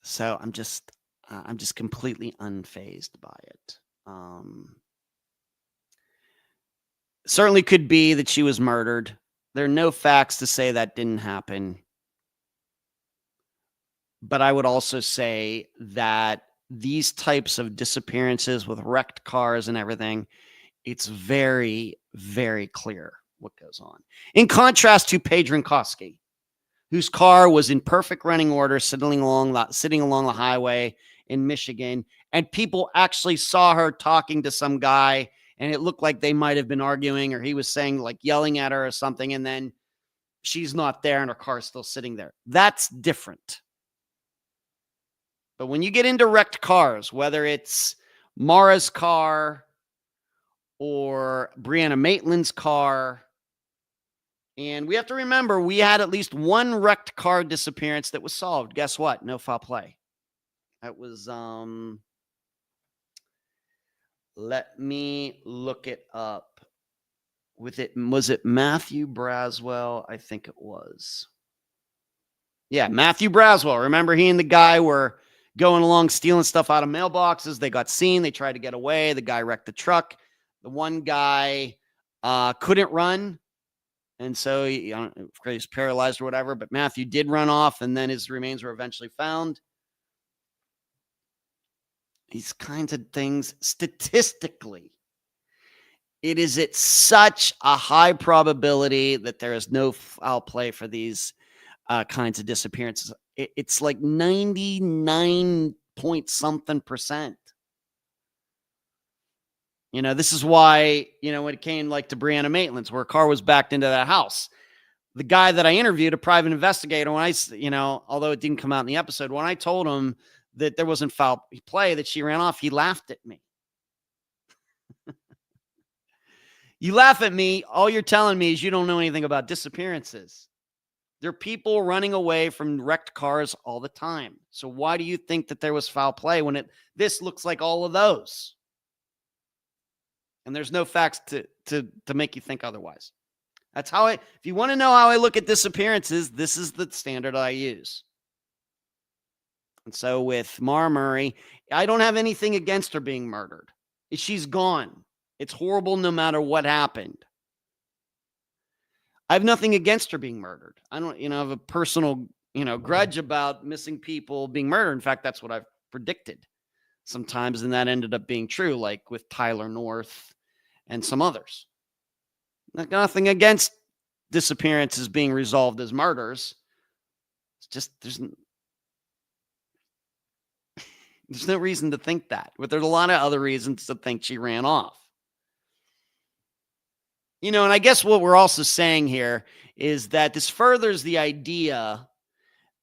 So I'm just completely unfazed by it. Certainly could be that she was murdered. There are no facts to say that didn't happen. But I would also say that these types of disappearances with wrecked cars and everything, it's very, very clear what goes on. In contrast to Paige Rinkowski, whose car was in perfect running order, sitting along the highway in Michigan, and people actually saw her talking to some guy, and it looked like they might have been arguing, or he was saying, like, yelling at her or something, and then she's not there and her car's still sitting there. That's different. But when you get into wrecked cars, whether it's Maura's car or Brianna Maitland's car, and we have to remember, we had at least one wrecked car disappearance that was solved. Guess what? No foul play. That was, let me look it up. Was it Matthew Braswell? I think it was. Yeah, Matthew Braswell. Remember, he and the guy were going along stealing stuff out of mailboxes. They got seen. They tried to get away. The guy wrecked the truck. The one guy couldn't run. And so he's paralyzed or whatever, but Matthew did run off, and then his remains were eventually found. These kinds of things, statistically, it is at such a high probability that there is no foul play for these kinds of disappearances. It's like 99 point something percent. This is why, when it came like to Brianna Maitland's, where a car was backed into that house, the guy that I interviewed, a private investigator, when although it didn't come out in the episode, when I told him that there wasn't foul play, that she ran off, he laughed at me. You laugh at me, all you're telling me is you don't know anything about disappearances. There are people running away from wrecked cars all the time. So why do you think that there was foul play when this looks like all of those? And there's no facts to make you think otherwise. That's how if you want to know how I look at disappearances, this is the standard I use. And so with Maura Murray, I don't have anything against her being murdered. She's gone. It's horrible no matter what happened. I have nothing against her being murdered. I don't, have a personal, grudge about missing people being murdered. In fact, that's what I've predicted sometimes, and that ended up being true, like with Tyler North and some others. Nothing against disappearances being resolved as murders. It's just there's no reason to think that. But there's a lot of other reasons to think she ran off. And I guess what we're also saying here is that this furthers the idea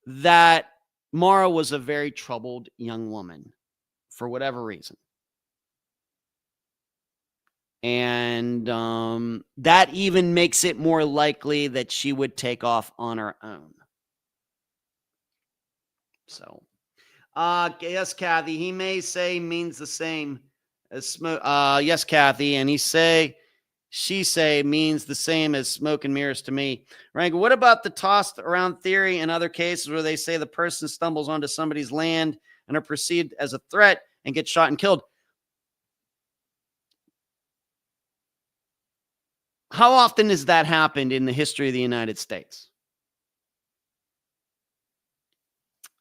that Maura was a very troubled young woman for whatever reason. And that even makes it more likely that she would take off on her own. So, yes, Kathy, he may say means the same Yes, Kathy. And she say means the same as smoke and mirrors to me. Rank, what about the tossed around theory in other cases where they say the person stumbles onto somebody's land and are perceived as a threat and get shot and killed? How often has that happened in the history of the United States?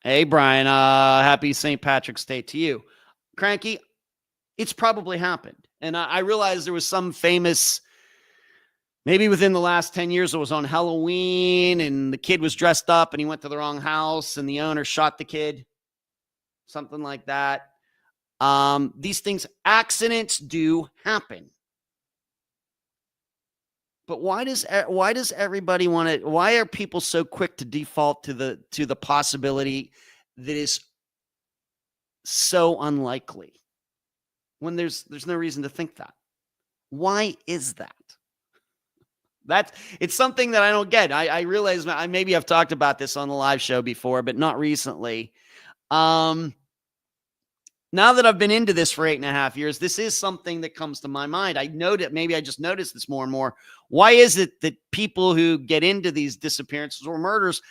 Hey, Brian, happy St. Patrick's Day to you. Cranky, it's probably happened. And I realize there was some famous, maybe within the last 10 years, it was on Halloween and the kid was dressed up and he went to the wrong house and the owner shot the kid. Something like that. These things, accidents do happen. But why does everybody want to? Why are people so quick to default to the possibility that is so unlikely when there's no reason to think that? Why is that? It's something that I don't get. I realize maybe I've talked about this on the live show before, but not recently. Now that I've been into this for 8.5 years, this is something that comes to my mind. Maybe I just noticed this more and more. Why is it that people who get into these disappearances or murders,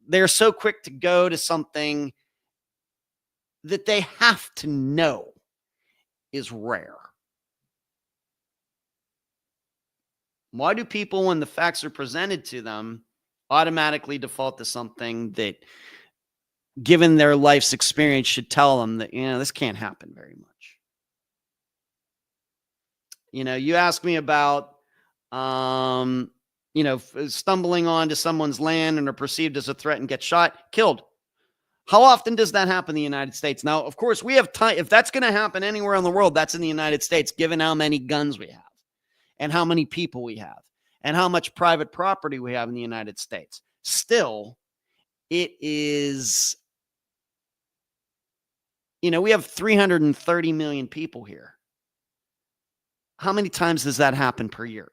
they're so quick to go to something that they have to know is rare? Why do people, when the facts are presented to them, automatically default to something that, given their life's experience, should tell them that, this can't happen very much? You ask me about, stumbling onto someone's land and are perceived as a threat and get shot, killed. How often does that happen in the United States? Now, of course, we have time. If that's going to happen anywhere in the world, that's in the United States, given how many guns we have and how many people we have and how much private property we have in the United States. Still, it is, we have 330 million people here. How many times does that happen per year?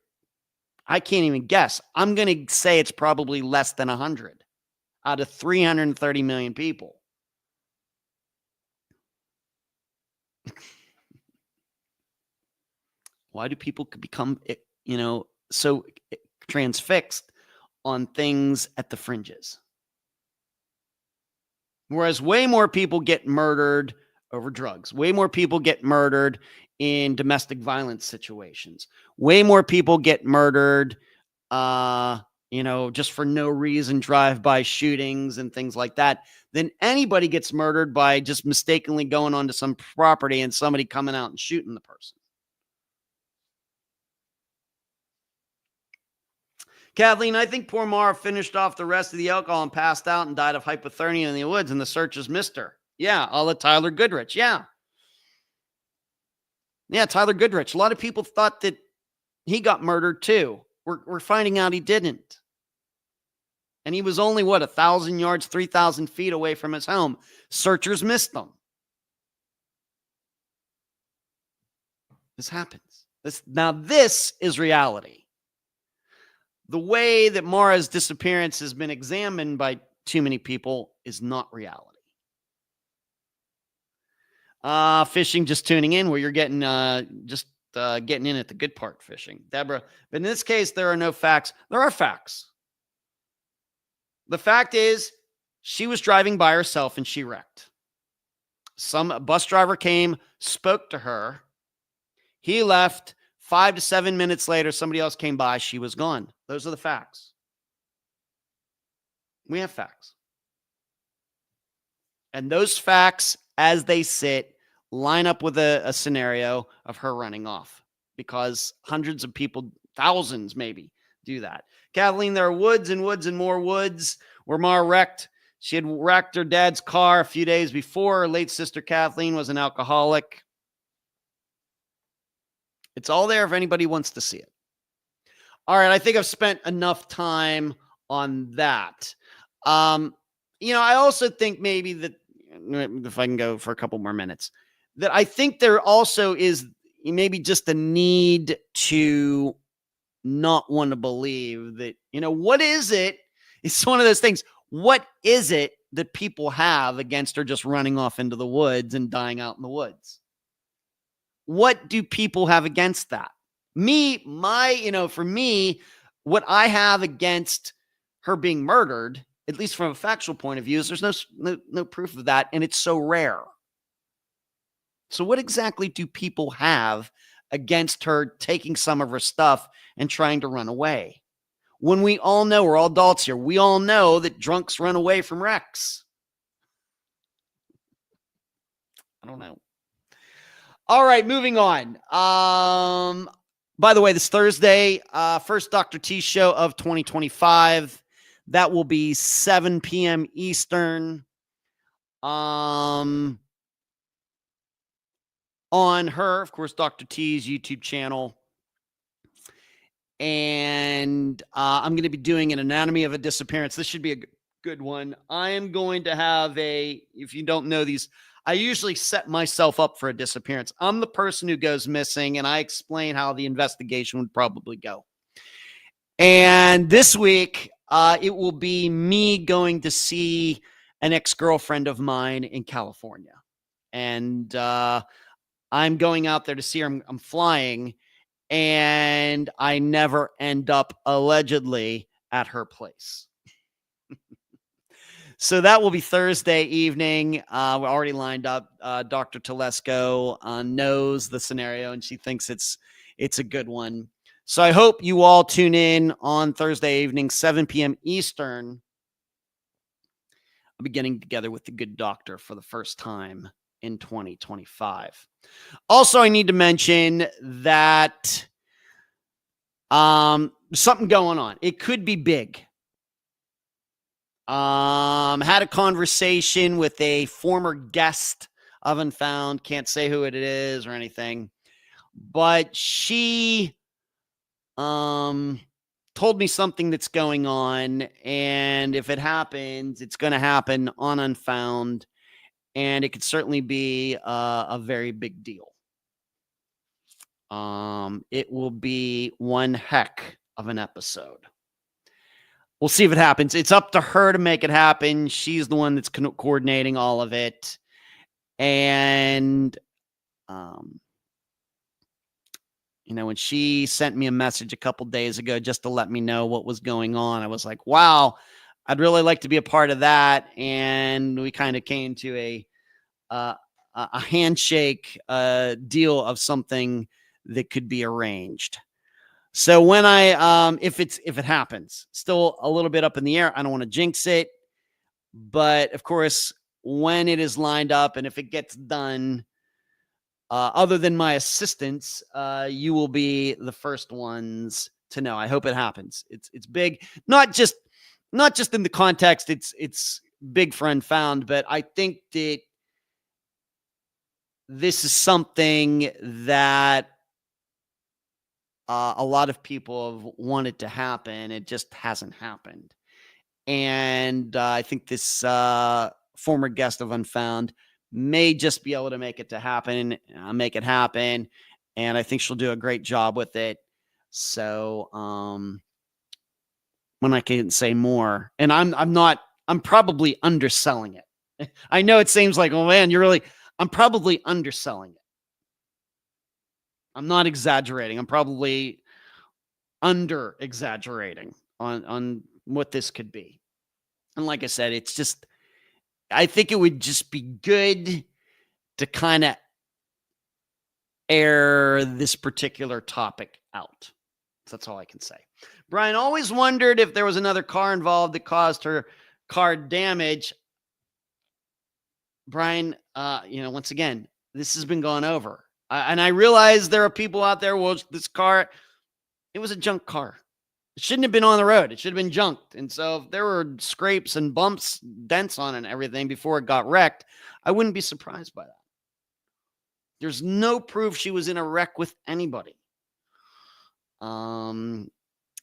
I can't even guess. I'm going to say it's probably less than 100 out of 330 million people. Why do people become, so transfixed on things at the fringes? Whereas way more people get murdered over drugs. Way more people get murdered in domestic violence situations. Way more people get murdered, just for no reason, drive-by shootings and things like that, than anybody gets murdered by just mistakenly going onto some property and somebody coming out and shooting the person. Kathleen, I think poor Maura finished off the rest of the alcohol and passed out and died of hypothermia in the woods, and the searchers missed her. Yeah, a la Tyler Goodrich. Yeah, Tyler Goodrich. A lot of people thought that he got murdered too. We're finding out he didn't. And he was only, 1,000 yards, 3,000 feet away from his home. Searchers missed them. This happens. This is reality. The way that Maura's disappearance has been examined by too many people is not reality. Fishing, just tuning in, where you're getting getting in at the good part, fishing. Deborah, but in this case, there are no facts. There are facts. The fact is, she was driving by herself and she wrecked. Some bus driver came, spoke to her. He left. 5 to 7 minutes later, somebody else came by. She was gone. Those are the facts. We have facts. And those facts, as they sit, line up with a scenario of her running off, because hundreds of people, thousands maybe, do that. Kathleen, there are woods and woods and more woods where Maura wrecked. She had wrecked her dad's car a few days before. Her late sister Kathleen was an alcoholic. It's all there if anybody wants to see it. All right, I think I've spent enough time on that. I also think maybe that, if I can go for a couple more minutes, that I think there also is maybe just a need to not want to believe that, what is it? It's one of those things. What is it that people have against her just running off into the woods and dying out in the woods? what do people have against that? For me, what I have against her being murdered, at least from a factual point of view, is there's no proof of that, and it's so rare. So what exactly do people have against her taking some of her stuff and trying to run away? When we all know, we're all adults here, we all know that drunks run away from wrecks. I don't know. All right, moving on. By the way, this Thursday, first Dr. T show of 2025. That will be 7 p.m. Eastern. On her, of course, Dr. T's YouTube channel. And I'm going to be doing an anatomy of a disappearance. This should be a good one. I am going to have if you don't know these, I usually set myself up for a disappearance. I'm the person who goes missing, and I explain how the investigation would probably go. And this week, it will be me going to see an ex-girlfriend of mine in California. And I'm going out there to see her. I'm flying, and I never end up allegedly at her place. So that will be Thursday evening. We're already lined up. Dr. Telesco knows the scenario, and she thinks it's a good one. So I hope you all tune in on Thursday evening, 7 p.m. Eastern. I'll be getting together with the good doctor for the first time in 2025. Also, I need to mention that something going on. It could be big. Had a conversation with a former guest of Unfound. Can't say who it is or anything, but she told me something that's going on, and if it happens, it's going to happen on Unfound, and it could certainly be a very big deal. It will be one heck of an episode. We'll see if it happens. It's up to her to make it happen. She's the one that's coordinating all of it. And, when she sent me a message a couple days ago just to let me know what was going on, I was like, wow, I'd really like to be a part of that. And we kind of came to a handshake deal of something that could be arranged. So when if it happens, still a little bit up in the air. I don't want to jinx it, but of course, when it is lined up and if it gets done, other than my assistants, you will be the first ones to know. I hope it happens. It's big, not just in the context. It's big for Unfound, but I think that this is something that a lot of people have wanted to happen. It just hasn't happened. And I think this former guest of Unfound may just be able to make it happen. And I think she'll do a great job with it. So when I can say more, and I'm probably underselling it. I know it seems like, oh man, I'm probably underselling it. I'm not exaggerating. I'm probably under exaggerating on what this could be. And like I said, I think it would just be good to kind of air this particular topic out. So that's all I can say. Brian always wondered if there was another car involved that caused her car damage. Brian, once again, this has been gone over. And I realize there are people out there, well, this car, it was a junk car. It shouldn't have been on the road. It should have been junked. And so if there were scrapes and bumps, dents on it and everything before it got wrecked, I wouldn't be surprised by that. There's no proof she was in a wreck with anybody.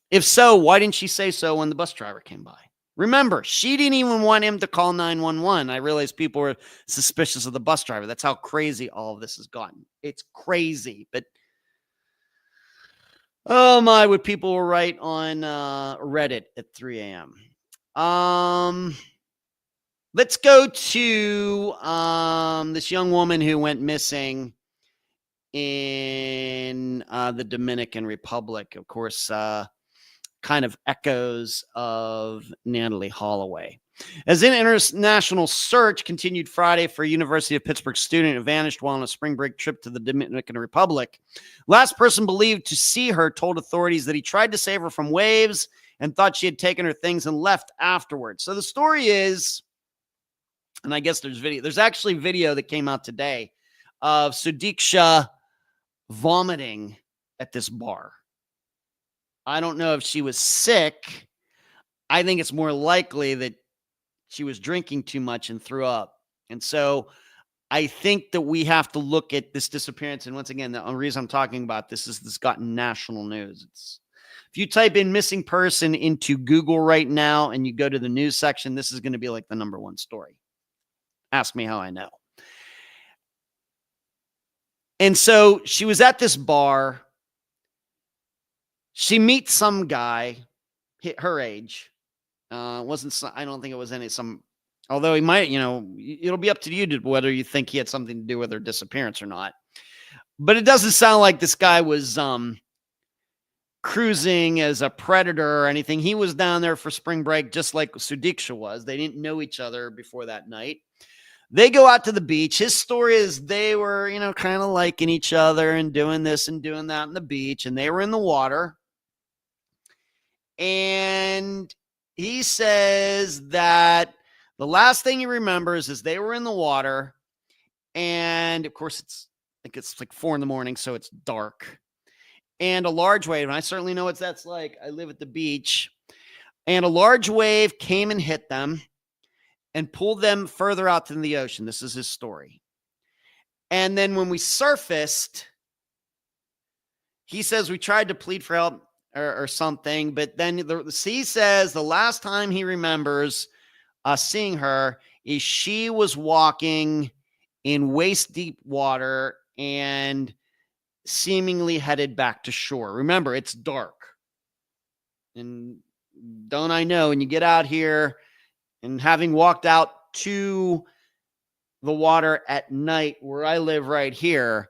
If so, why didn't she say so when the bus driver came by? Remember, she didn't even want him to call 911. I realize people were suspicious of the bus driver. That's how crazy all of this has gotten. It's crazy. But, oh my, what people will write on Reddit at 3 a.m. Let's go to this young woman who went missing in the Dominican Republic. Of course, kind of echoes of Natalee Holloway. As an international search continued Friday for a University of Pittsburgh student who vanished while on a spring break trip to the Dominican Republic, last person believed to see her told authorities that he tried to save her from waves and thought she had taken her things and left afterwards. So the story is, and I guess there's actually video that came out today of Sudiksha vomiting at this bar. I don't know if she was sick. I think it's more likely that she was drinking too much and threw up. And so I think that we have to look at this disappearance. And once again, the only reason I'm talking about this is this gotten national news. If you type in missing person into Google right now and you go to the news section, this is going to be like the number one story. Ask me how I know. And so she was at this bar. She meets some guy, her age. I don't think it was although he might, it'll be up to you whether you think he had something to do with her disappearance or not. But it doesn't sound like this guy was cruising as a predator or anything. He was down there for spring break, just like Sudiksha was. They didn't know each other before that night. They go out to the beach. His story is they were, kind of liking each other and doing this and doing that on the beach, and they were in the water. And he says that the last thing he remembers is they were in the water. And of course, it's like 4 a.m, so it's dark. And a large wave, and I certainly know what that's like. I live at the beach. And a large wave came and hit them and pulled them further out in the ocean. This is his story. And then when we surfaced, he says we tried to plead for help or something, but then he says the last time he remembers seeing her is she was walking in waist deep water and seemingly headed back to shore. Remember, it's dark. And don't I know, when you get out here, and having walked out to the water at night where I live right here,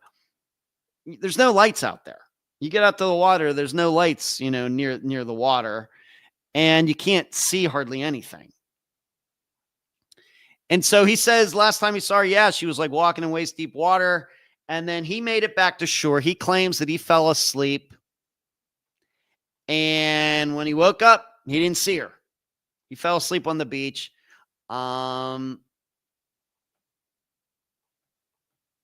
there's no lights out there. You get out to the water, there's no lights, near the water, and you can't see hardly anything. And so he says last time he saw her, she was like walking in waist deep water, and then he made it back to shore. He claims that he fell asleep, and when he woke up, he didn't see her. He fell asleep on the beach.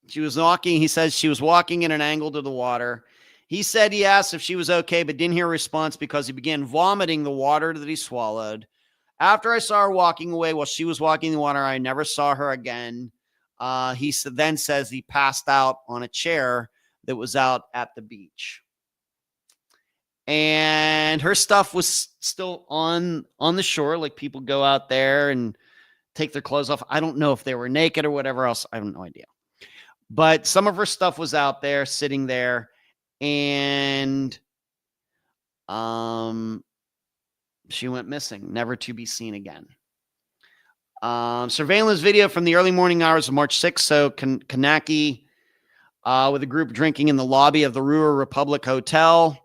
She was walking. He says she was walking in an angle to the water. He said he asked if she was okay, but didn't hear a response because he began vomiting the water that he swallowed. After I saw her walking away while she was walking in the water, I never saw her again. He then says he passed out on a chair that was out at the beach. And her stuff was still on the shore. Like, people go out there and take their clothes off. I don't know if they were naked or whatever else. I have no idea. But some of her stuff was out there, sitting there. And she went missing, never to be seen again. Surveillance video from the early morning hours of March 6th. So Konanki with a group drinking in the lobby of the Maura Republic Hotel.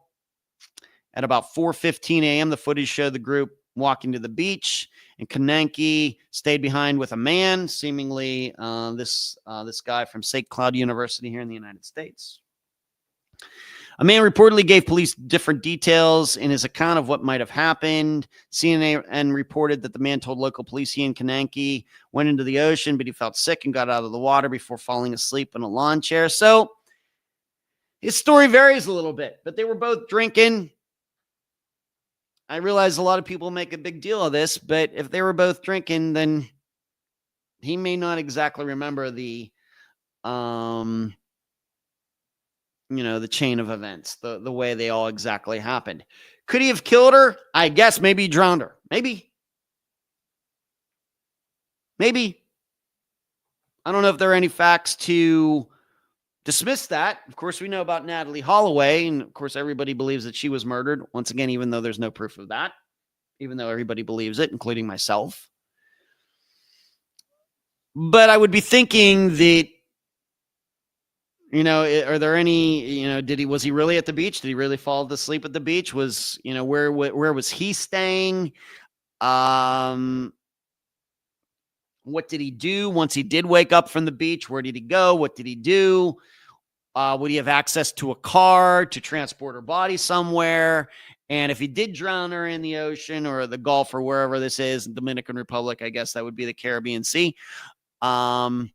At about 4:15 a.m., the footage showed the group walking to the beach, and Konanki stayed behind with a man, seemingly this guy from St. Cloud University here in the United States. A man reportedly gave police different details in his account of what might have happened. CNN reported that the man told local police he and Konanki went into the ocean, but he felt sick and got out of the water before falling asleep in a lawn chair. So his story varies a little bit, but they were both drinking. I realize a lot of people make a big deal of this, but if they were both drinking, then he may not exactly remember the chain of events, the way they all exactly happened. Could he have killed her? I guess maybe he drowned her. Maybe. I don't know if there are any facts to dismiss that. Of course, we know about Natalee Holloway, and of course, everybody believes that she was murdered. Once again, even though there's no proof of that, even though everybody believes it, including myself. But I would be thinking that Are there any, was he really at the beach? Did he really fall asleep at the beach? Was, where was he staying? What did he do once he did wake up from the beach? Where did he go? What did he do? Would he have access to a car to transport her body somewhere? And if he did drown her in the ocean or the Gulf or wherever this is, Dominican Republic, I guess that would be the Caribbean Sea. Then,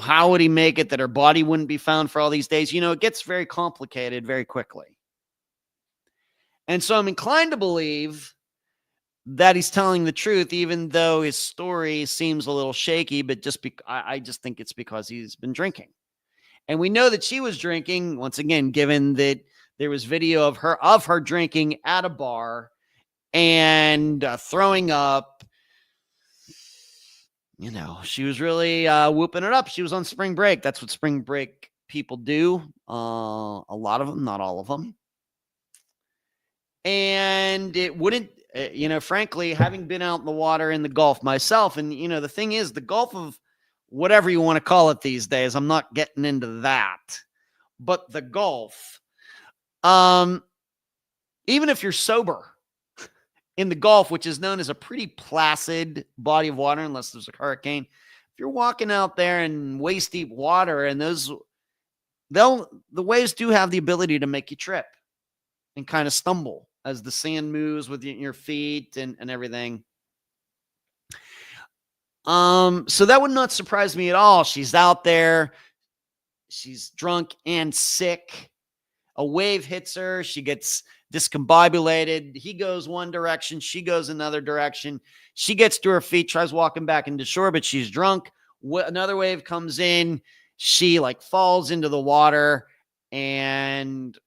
how would he make it that her body wouldn't be found for all these days? It gets very complicated very quickly. And so I'm inclined to believe that he's telling the truth, even though his story seems a little shaky, but I just think it's because he's been drinking. And we know that she was drinking, once again, given that there was video of her drinking at a bar and throwing up. She was really whooping it up. She was on spring break. That's what spring break people do. A lot of them, not all of them. And it wouldn't, frankly, having been out in the water in the Gulf myself, and, the thing is, the Gulf of whatever you want to call it these days, I'm not getting into that, but the Gulf, even if you're sober in the Gulf, which is known as a pretty placid body of water, unless there's a hurricane, if you're walking out there in waist deep water, and the waves do have the ability to make you trip and kind of stumble as the sand moves with your feet and everything. So that would not surprise me at all. She's out there. She's drunk and sick. A wave hits her. She gets discombobulated. He goes one direction. She goes another direction. She gets to her feet, tries walking back into shore, but she's drunk. Another wave comes in. She falls into the water, and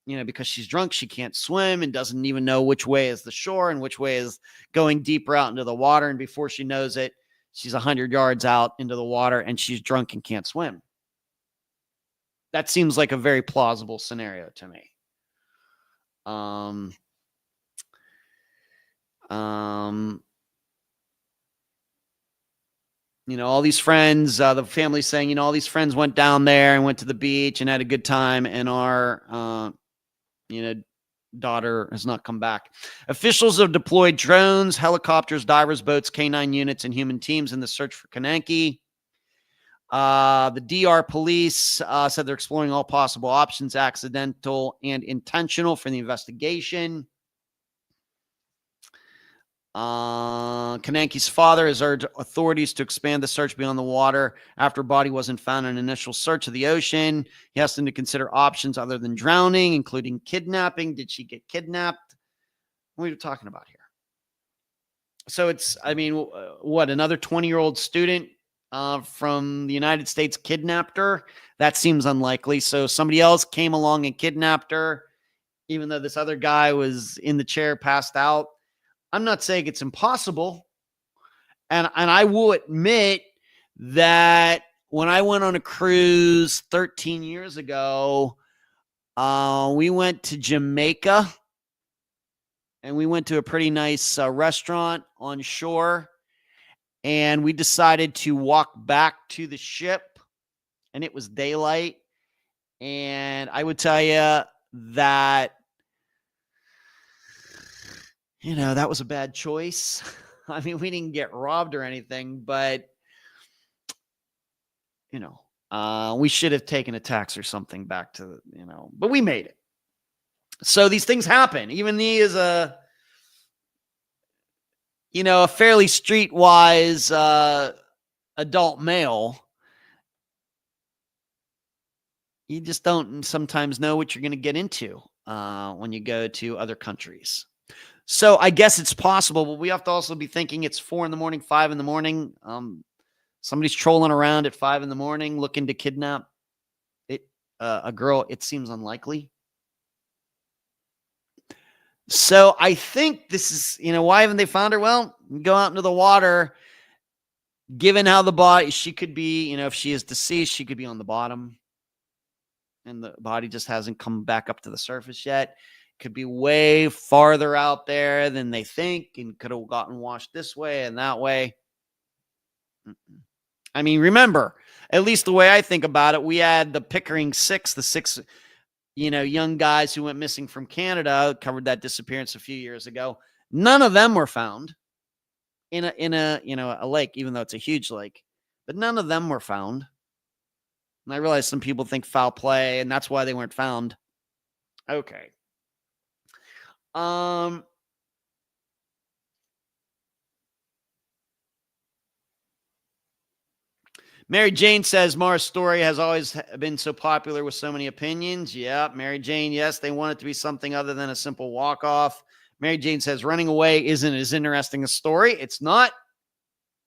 because she's drunk, she can't swim and doesn't even know which way is the shore and which way is going deeper out into the water. And before she knows it, she's 100 yards out into the water, and she's drunk and can't swim. That seems like a very plausible scenario to me. All these friends, the family's saying, all these friends went down there and went to the beach and had a good time, and our, daughter has not come back. Officials have deployed drones, helicopters, divers, boats, K9 units, and human teams in the search for Konanki. The DR police said they're exploring all possible options, accidental and intentional, for the investigation. Konanki's father has urged authorities to expand the search beyond the water after a body wasn't found in an initial search of the ocean. He asked them to consider options other than drowning, including kidnapping. Did she get kidnapped? What are we talking about here? So it's, another 20-year-old student from the United States kidnapped her? That seems unlikely. So somebody else came along and kidnapped her, even though this other guy was in the chair, passed out. I'm not saying it's impossible. And I will admit that when I went on a cruise 13 years ago, we went to Jamaica, and we went to a pretty nice restaurant on shore, and we decided to walk back to the ship, and it was daylight. And I would tell you that, that was a bad choice. We didn't get robbed or anything, but, we should have taken a taxi or something back to, but we made it. So these things happen. Even he is a fairly streetwise adult male. You just don't sometimes know what you're going to get into when you go to other countries. So I guess it's possible, but we have to also be thinking it's 4 a.m, 5 a.m. Somebody's trolling around at 5 a.m. looking to kidnap a girl. It seems unlikely. So I think this is, why haven't they found her? Well, go out into the water. Given how the body, she could be, if she is deceased, she could be on the bottom, and the body just hasn't come back up to the surface yet. Could be way farther out there than they think, and could have gotten washed this way and that way. I mean, remember, at least the way I think about it, we had the Pickering Six, the six, young guys who went missing from Canada, covered that disappearance a few years ago. None of them were found in a lake, even though it's a huge lake, but none of them were found. And I realize some people think foul play, and that's why they weren't found. Okay. Mary Jane says Maura's story has always been so popular with so many opinions. Yeah, Mary Jane, yes, they want it to be something other than a simple walk-off. Mary Jane says running away isn't as interesting a story. It's not.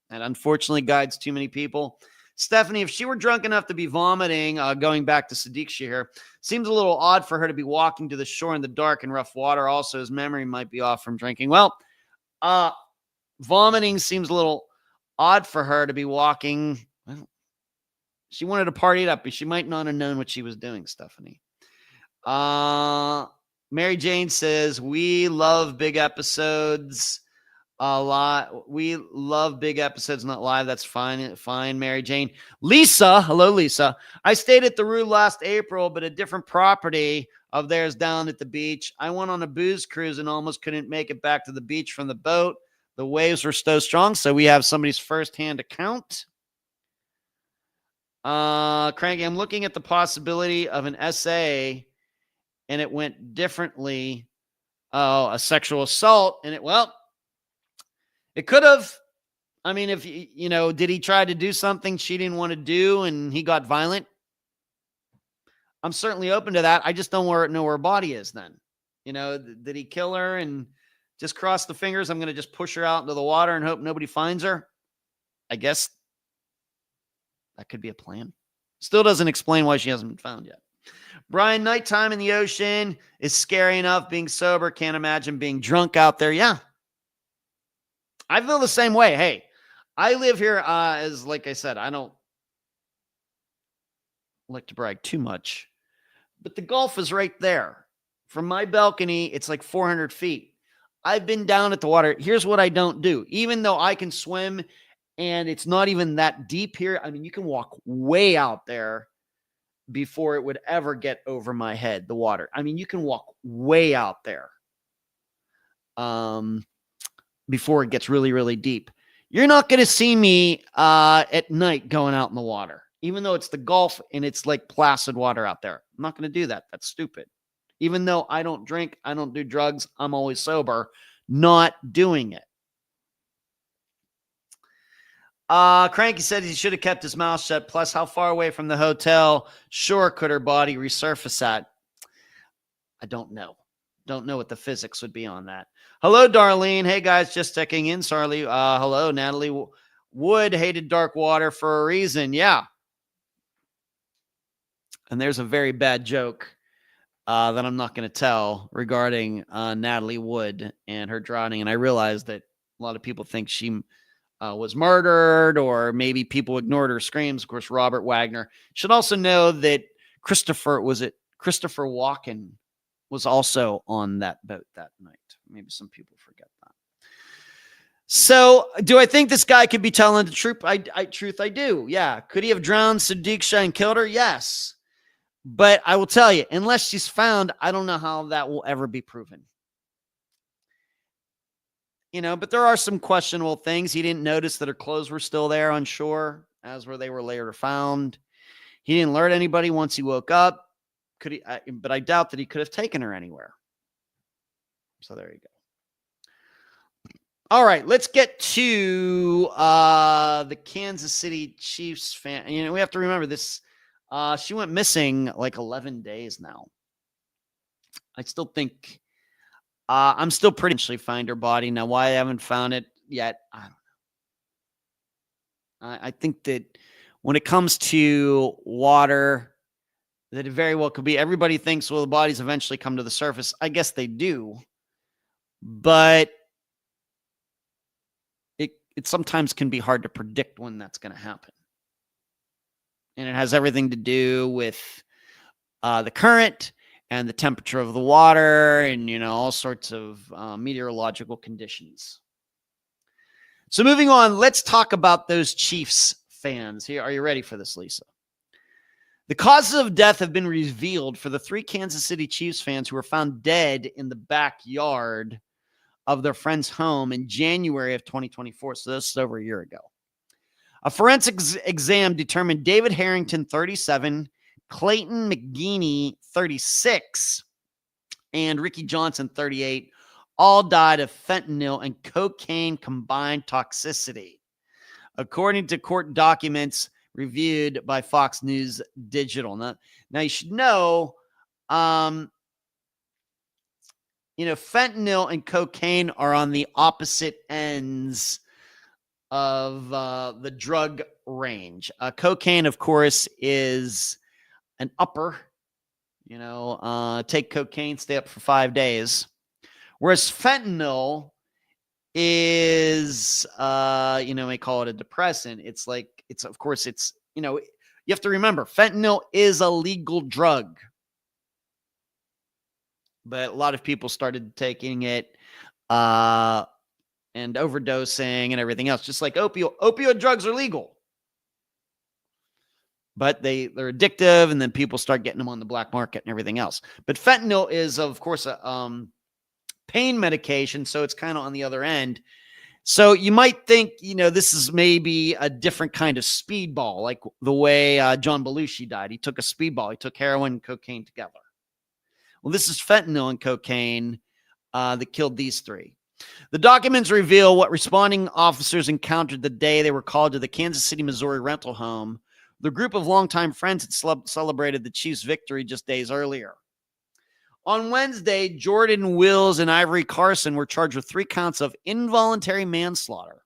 That unfortunately guides too many people. Stephanie, if she were drunk enough to be vomiting, going back to Sudiksha here, seems a little odd for her to be walking to the shore in the dark and rough water. Also, his memory might be off from drinking. Well, vomiting seems a little odd for her to be walking. Well, she wanted to party it up, but she might not have known what she was doing, Stephanie. Mary Jane says, we love big episodes a lot. We love big episodes, not live. That's fine, Mary Jane. Lisa, hello, Lisa. I stayed at the Rue last April, but a different property of theirs down at the beach. I went on a booze cruise and almost couldn't make it back to the beach from the boat. The waves were so strong, so we have somebody's firsthand account. Cranky, I'm looking at the possibility of an essay, and it went differently. Oh, a sexual assault, and it could have. I mean, if did he try to do something she didn't want to do, and he got violent? I'm certainly open to that. I just don't know where her body is. Then, did he kill her and just cross the fingers? I'm going to just push her out into the water and hope nobody finds her. I guess that could be a plan. Still doesn't explain why she hasn't been found yet. Brian, nighttime in the ocean is scary enough. Being sober, can't imagine being drunk out there. Yeah. I feel the same way. Hey, I live here like I said, I don't like to brag too much, but the Gulf is right there. From my balcony, it's like 400 feet. I've been down at the water. Here's what I don't do. Even though I can swim and it's not even that deep here. I mean, you can walk way out there before it would ever get over my head, the water. I mean, you can walk way out there before it gets really, really deep. You're not going to see me at night going out in the water, even though it's the Gulf and it's like placid water out there. I'm not going to do that. That's stupid. Even though I don't drink, I don't do drugs, I'm always sober, not doing it. Cranky said he should have kept his mouth shut. Plus, how far away from the hotel shore could her body resurface at? I don't know. Don't know what the physics would be on that. Hello, Darlene. Hey, guys, just checking in. Sorry. Hello, Natalie. Wood hated dark water for a reason. Yeah. And there's a very bad joke that I'm not going to tell regarding Natalie Wood and her drowning. And I realize that a lot of people think she was murdered, or maybe people ignored her screams. Of course, Robert Wagner should also know that Christopher Walken was also on that boat that night. Maybe some people forget that. So, do I think this guy could be telling the truth? I do. Yeah. Could he have drowned Sudiksha and killed her? Yes. But I will tell you, unless she's found, I don't know how that will ever be proven. But there are some questionable things. He didn't notice that her clothes were still there on shore, as where they were later found. He didn't alert anybody once he woke up. Could he? But I doubt that he could have taken her anywhere. So there you go. All right, let's get to the Kansas City Chiefs fan. We have to remember this. She went missing like 11 days now. I still think I'm still pretty sure find her body. Now, why I haven't found it yet, I don't know. I think that when it comes to water, that it very well could be. Everybody thinks, well, the bodies eventually come to the surface. I guess they do. But it sometimes can be hard to predict when that's going to happen. And it has everything to do with the current and the temperature of the water and, all sorts of meteorological conditions. So moving on, let's talk about those Chiefs fans. Here, are you ready for this, Lisa? The causes of death have been revealed for the 3 Kansas City Chiefs fans who were found dead in the backyard of their friend's home in January of 2024. So this is over a year ago. A forensic exam determined David Harrington, 37, Clayton McGeeney, 36, and Ricky Johnson, 38, all died of fentanyl and cocaine combined toxicity, according to court documents reviewed by Fox News Digital. Now you should know, fentanyl and cocaine are on the opposite ends of the drug range. Cocaine, of course, is an upper. Take cocaine, stay up for 5 days. Whereas fentanyl is, they call it a depressant. You have to remember, fentanyl is a legal drug. But a lot of people started taking it and overdosing and everything else, just like opioid drugs are legal. But they're addictive, and then people start getting them on the black market and everything else. But fentanyl is, of course, a pain medication, so it's kind of on the other end. So you might think, this is maybe a different kind of speedball, like the way John Belushi died. He took a speedball. He took heroin and cocaine together. Well, this is fentanyl and cocaine that killed these 3. The documents reveal what responding officers encountered the day they were called to the Kansas City, Missouri rental home. The group of longtime friends had celebrated the Chiefs' victory just days earlier. On Wednesday, Jordan Wills and Ivory Carson were charged with 3 counts of involuntary manslaughter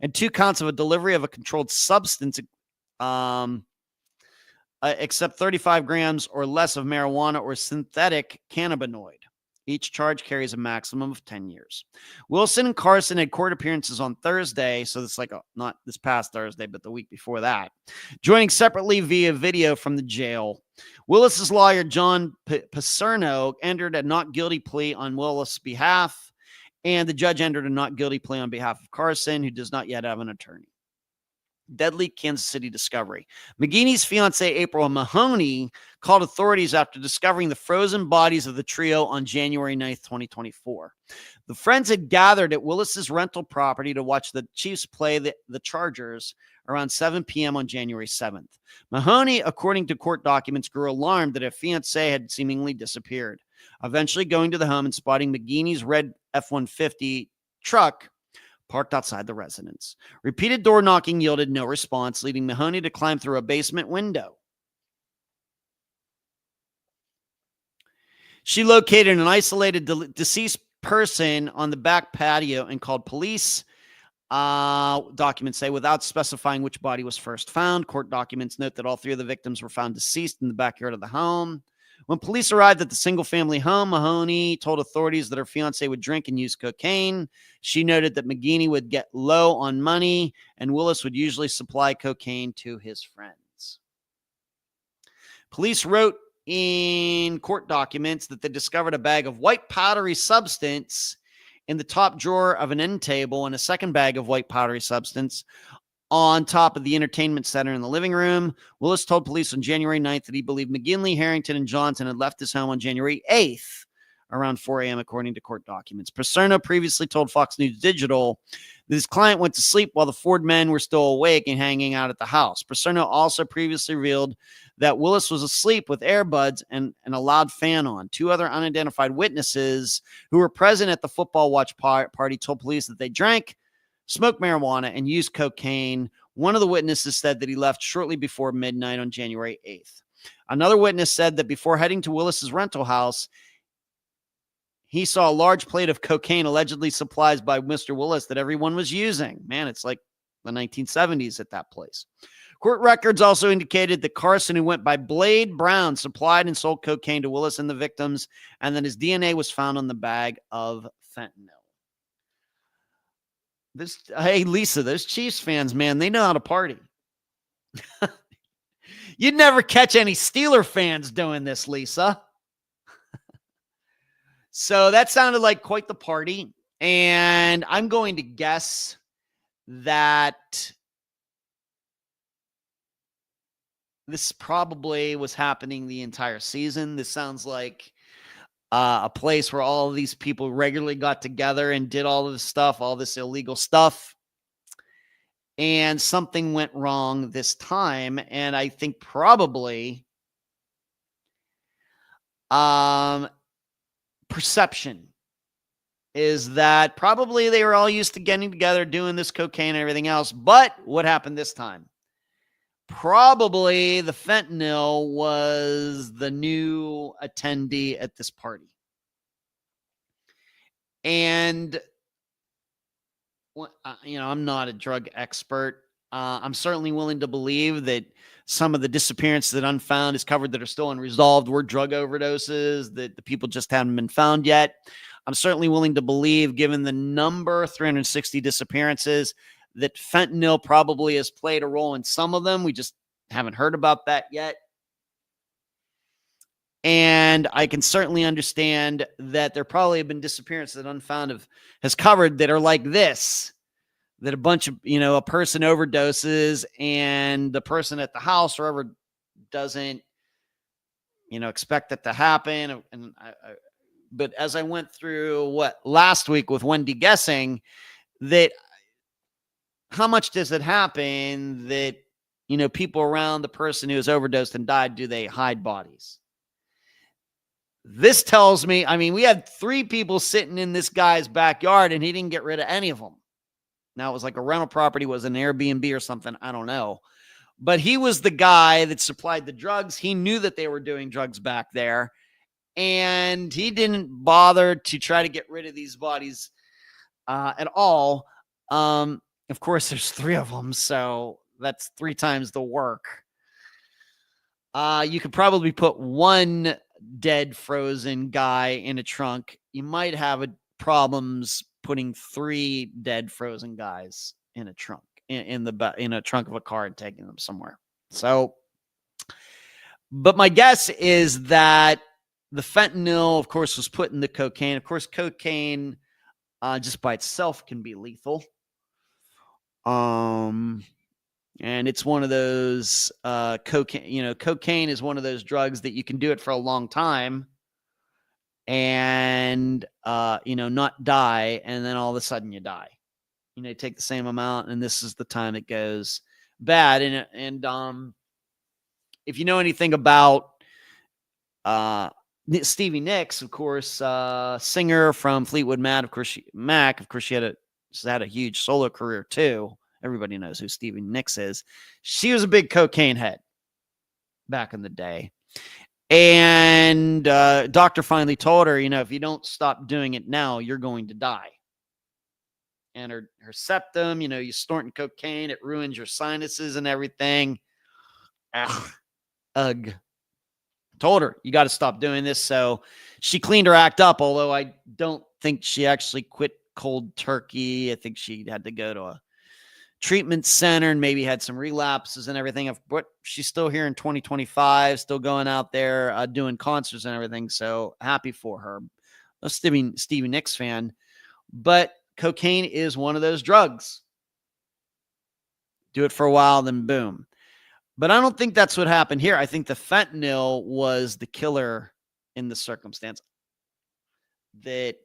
and 2 counts of a delivery of a controlled substance, except 35 grams or less of marijuana or synthetic cannabinoid. Each charge carries a maximum of 10 years. Wilson and Carson had court appearances on Thursday, so it's not this past Thursday, but the week before that, joining separately via video from the jail. Willis's lawyer, John Paserno, entered a not guilty plea on Willis' behalf, and the judge entered a not guilty plea on behalf of Carson, who does not yet have an attorney. Deadly Kansas City discovery. McGeeney's fiancée, April Mahoney, called authorities after discovering the frozen bodies of the trio on January 9th, 2024. The friends had gathered at Willis's rental property to watch the Chiefs play the Chargers around 7 p.m. on January 7th. Mahoney, according to court documents, grew alarmed that her fiancé had seemingly disappeared, eventually going to the home and spotting McGeeney's red F-150 truck parked outside the residence. Repeated door knocking yielded no response, leading Mahoney to climb through a basement window. She located an isolated deceased person on the back patio and called police. Documents say, without specifying which body was first found. Court documents note that all 3 of the victims were found deceased in the backyard of the home. When police arrived at the single-family home, Mahoney told authorities that her fiancé would drink and use cocaine. She noted that McGeeney would get low on money, and Willis would usually supply cocaine to his friends. Police wrote in court documents that they discovered a bag of white powdery substance in the top drawer of an end table and a second bag of white powdery substance on top of the entertainment center in the living room. Willis told police on January 9th that he believed McGinley, Harrington, and Johnson had left his home on January 8th around 4 a.m., according to court documents. Paserno previously told Fox News Digital that his client went to sleep while the Ford men were still awake and hanging out at the house. Paserno also previously revealed that Willis was asleep with earbuds and a loud fan on. 2 other unidentified witnesses who were present at the football watch party told police that they drank, smoked marijuana, and used cocaine. One of the witnesses said that he left shortly before midnight on January 8th. Another witness said that before heading to Willis's rental house, he saw a large plate of cocaine allegedly supplied by Mr. Willis that everyone was using. Man, it's like the 1970s at that place. Court records also indicated that Carson, who went by Blade Brown, supplied and sold cocaine to Willis and the victims, and that his DNA was found on the bag of fentanyl. Hey, Lisa, those Chiefs fans, man, they know how to party. You'd never catch any Steeler fans doing this, Lisa. So that sounded like quite the party. And I'm going to guess that this probably was happening the entire season. This sounds like a place where all of these people regularly got together and did all of this stuff, all this illegal stuff. And something went wrong this time. And I think probably perception is that probably they were all used to getting together, doing this cocaine and everything else. But what happened this time? Probably the fentanyl was the new attendee at this party. And, I'm not a drug expert. I'm certainly willing to believe that some of the disappearances that Unfound is covered that are still unresolved were drug overdoses, that the people just haven't been found yet. I'm certainly willing to believe, given the number, 360 disappearances, that fentanyl probably has played a role in some of them. We just haven't heard about that yet. And I can certainly understand that there probably have been disappearances that Unfound has covered that are like this, that a bunch of, a person overdoses and the person at the house or whoever doesn't, expect it to happen. And but as I went through last week with Wendy guessing that, how much does it happen that, people around the person who has overdosed and died, do they hide bodies? This tells me, we had 3 people sitting in this guy's backyard and he didn't get rid of any of them. Now, it was like a rental property, was an Airbnb or something. I don't know. But he was the guy that supplied the drugs. He knew that they were doing drugs back there. And he didn't bother to try to get rid of these bodies at all. Of course, there's 3 of them. So that's 3 times the work. You could probably put 1 dead frozen guy in a trunk. You might have problems putting 3 dead frozen guys in a trunk, in a trunk of a car and taking them somewhere. So, but my guess is that the fentanyl, of course, was put in the cocaine. Of course, cocaine just by itself can be lethal. And it's one of those cocaine is one of those drugs that you can do it for a long time and, not die. And then all of a sudden you die, you take the same amount. And this is the time it goes bad. And if you know anything about, Stevie Nicks, of course, singer from Fleetwood Mac, of course, she had a huge solo career too. Everybody knows who Stevie Nicks is. She was a big cocaine head back in the day. And doctor finally told her, if you don't stop doing it now, you're going to die. And her septum, you snorting cocaine, it ruins your sinuses and everything. Ugh. Told her, you got to stop doing this. So she cleaned her act up, although I don't think she actually quit cold turkey. I think she had to go to a treatment center and maybe had some relapses and everything. But she's still here in 2025, still going out there doing concerts and everything. So happy for her. A Stevie Nicks fan. But cocaine is one of those drugs. Do it for a while, then boom. But I don't think that's what happened here. I think the fentanyl was the killer in the circumstance. That,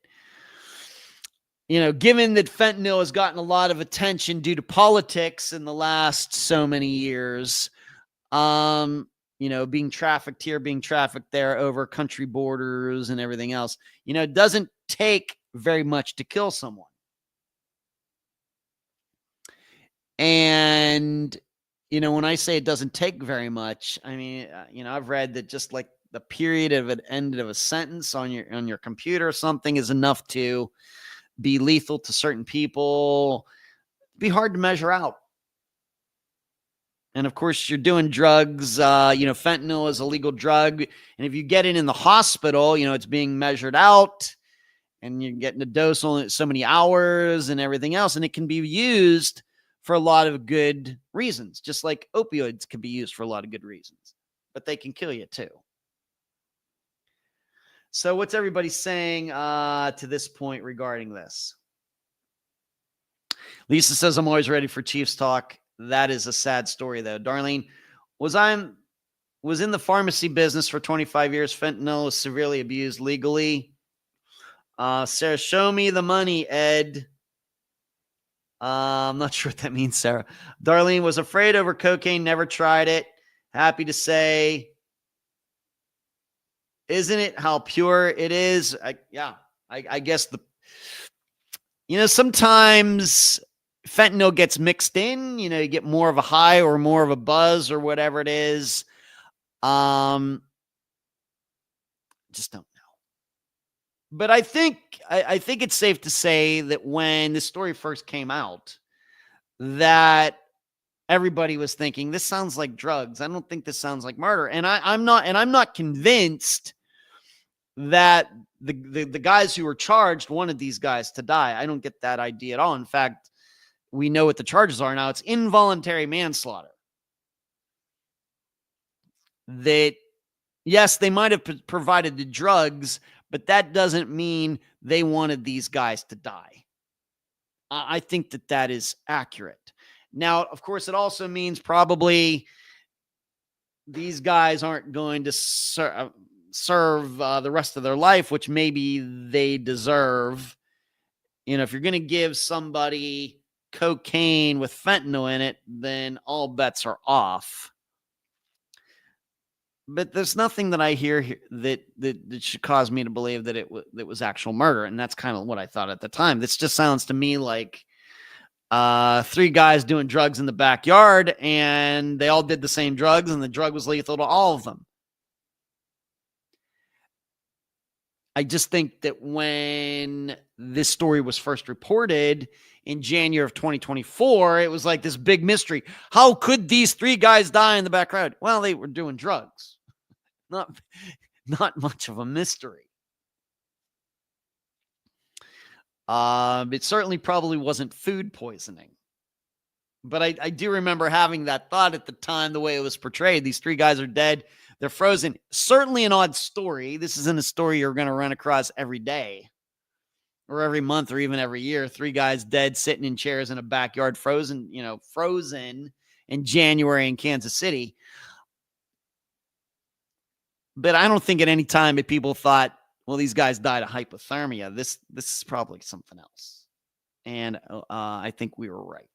given that fentanyl has gotten a lot of attention due to politics in the last so many years, being trafficked here, being trafficked there over country borders and everything else, it doesn't take very much to kill someone. And when I say it doesn't take very much, I've read that just like the period of an end of a sentence on your computer or something is enough to be lethal to certain people. It'd be hard to measure out. And of course, you're doing drugs. Fentanyl is a legal drug. And if you get it in the hospital, it's being measured out and you're getting a dose only so many hours and everything else. And it can be used for a lot of good reasons, just like opioids can be used for a lot of good reasons, but they can kill you too. So what's everybody saying to this point regarding this? Lisa says, I'm always ready for Chiefs talk. That is a sad story though. Darlene, was I Was in the pharmacy business for 25 years. Fentanyl was severely abused legally. Sarah, show me the money, Ed. I'm not sure what that means, Sarah. Darlene was afraid over cocaine, never tried it. Happy to say, isn't it how pure it is? I guess sometimes fentanyl gets mixed in, you get more of a high or more of a buzz or whatever it is. Just don't know. But I think it's safe to say that when this story first came out, that everybody was thinking, this sounds like drugs. I don't think this sounds like murder. And I'm not convinced that the guys who were charged wanted these guys to die. I don't get that idea at all. In fact, we know what the charges are now. It's involuntary manslaughter. That, yes, they might have provided the drugs, but that doesn't mean they wanted these guys to die. I think that is accurate. Now, of course, it also means probably these guys aren't going to serve the rest of their life, which maybe they deserve. If you're going to give somebody cocaine with fentanyl in it, then all bets are off. But there's nothing that I hear that should cause me to believe that it was actual murder. And that's kind of what I thought at the time. This just sounds to me like three guys doing drugs in the backyard, and they all did the same drugs, and the drug was lethal to all of them. I just think that when this story was first reported in January of 2024, it was like this big mystery. How could these three guys die in the backyard? Well, they were doing drugs. Not much of a mystery. It certainly probably wasn't food poisoning. But I do remember having that thought at the time, the way it was portrayed. These three guys are dead. They're frozen. Certainly an odd story. This isn't a story you're going to run across every day or every month or even every year. Three guys dead sitting in chairs in a backyard, frozen in January in Kansas City. But I don't think at any time that people thought, well, these guys died of hypothermia. This is probably something else. And I think we were right.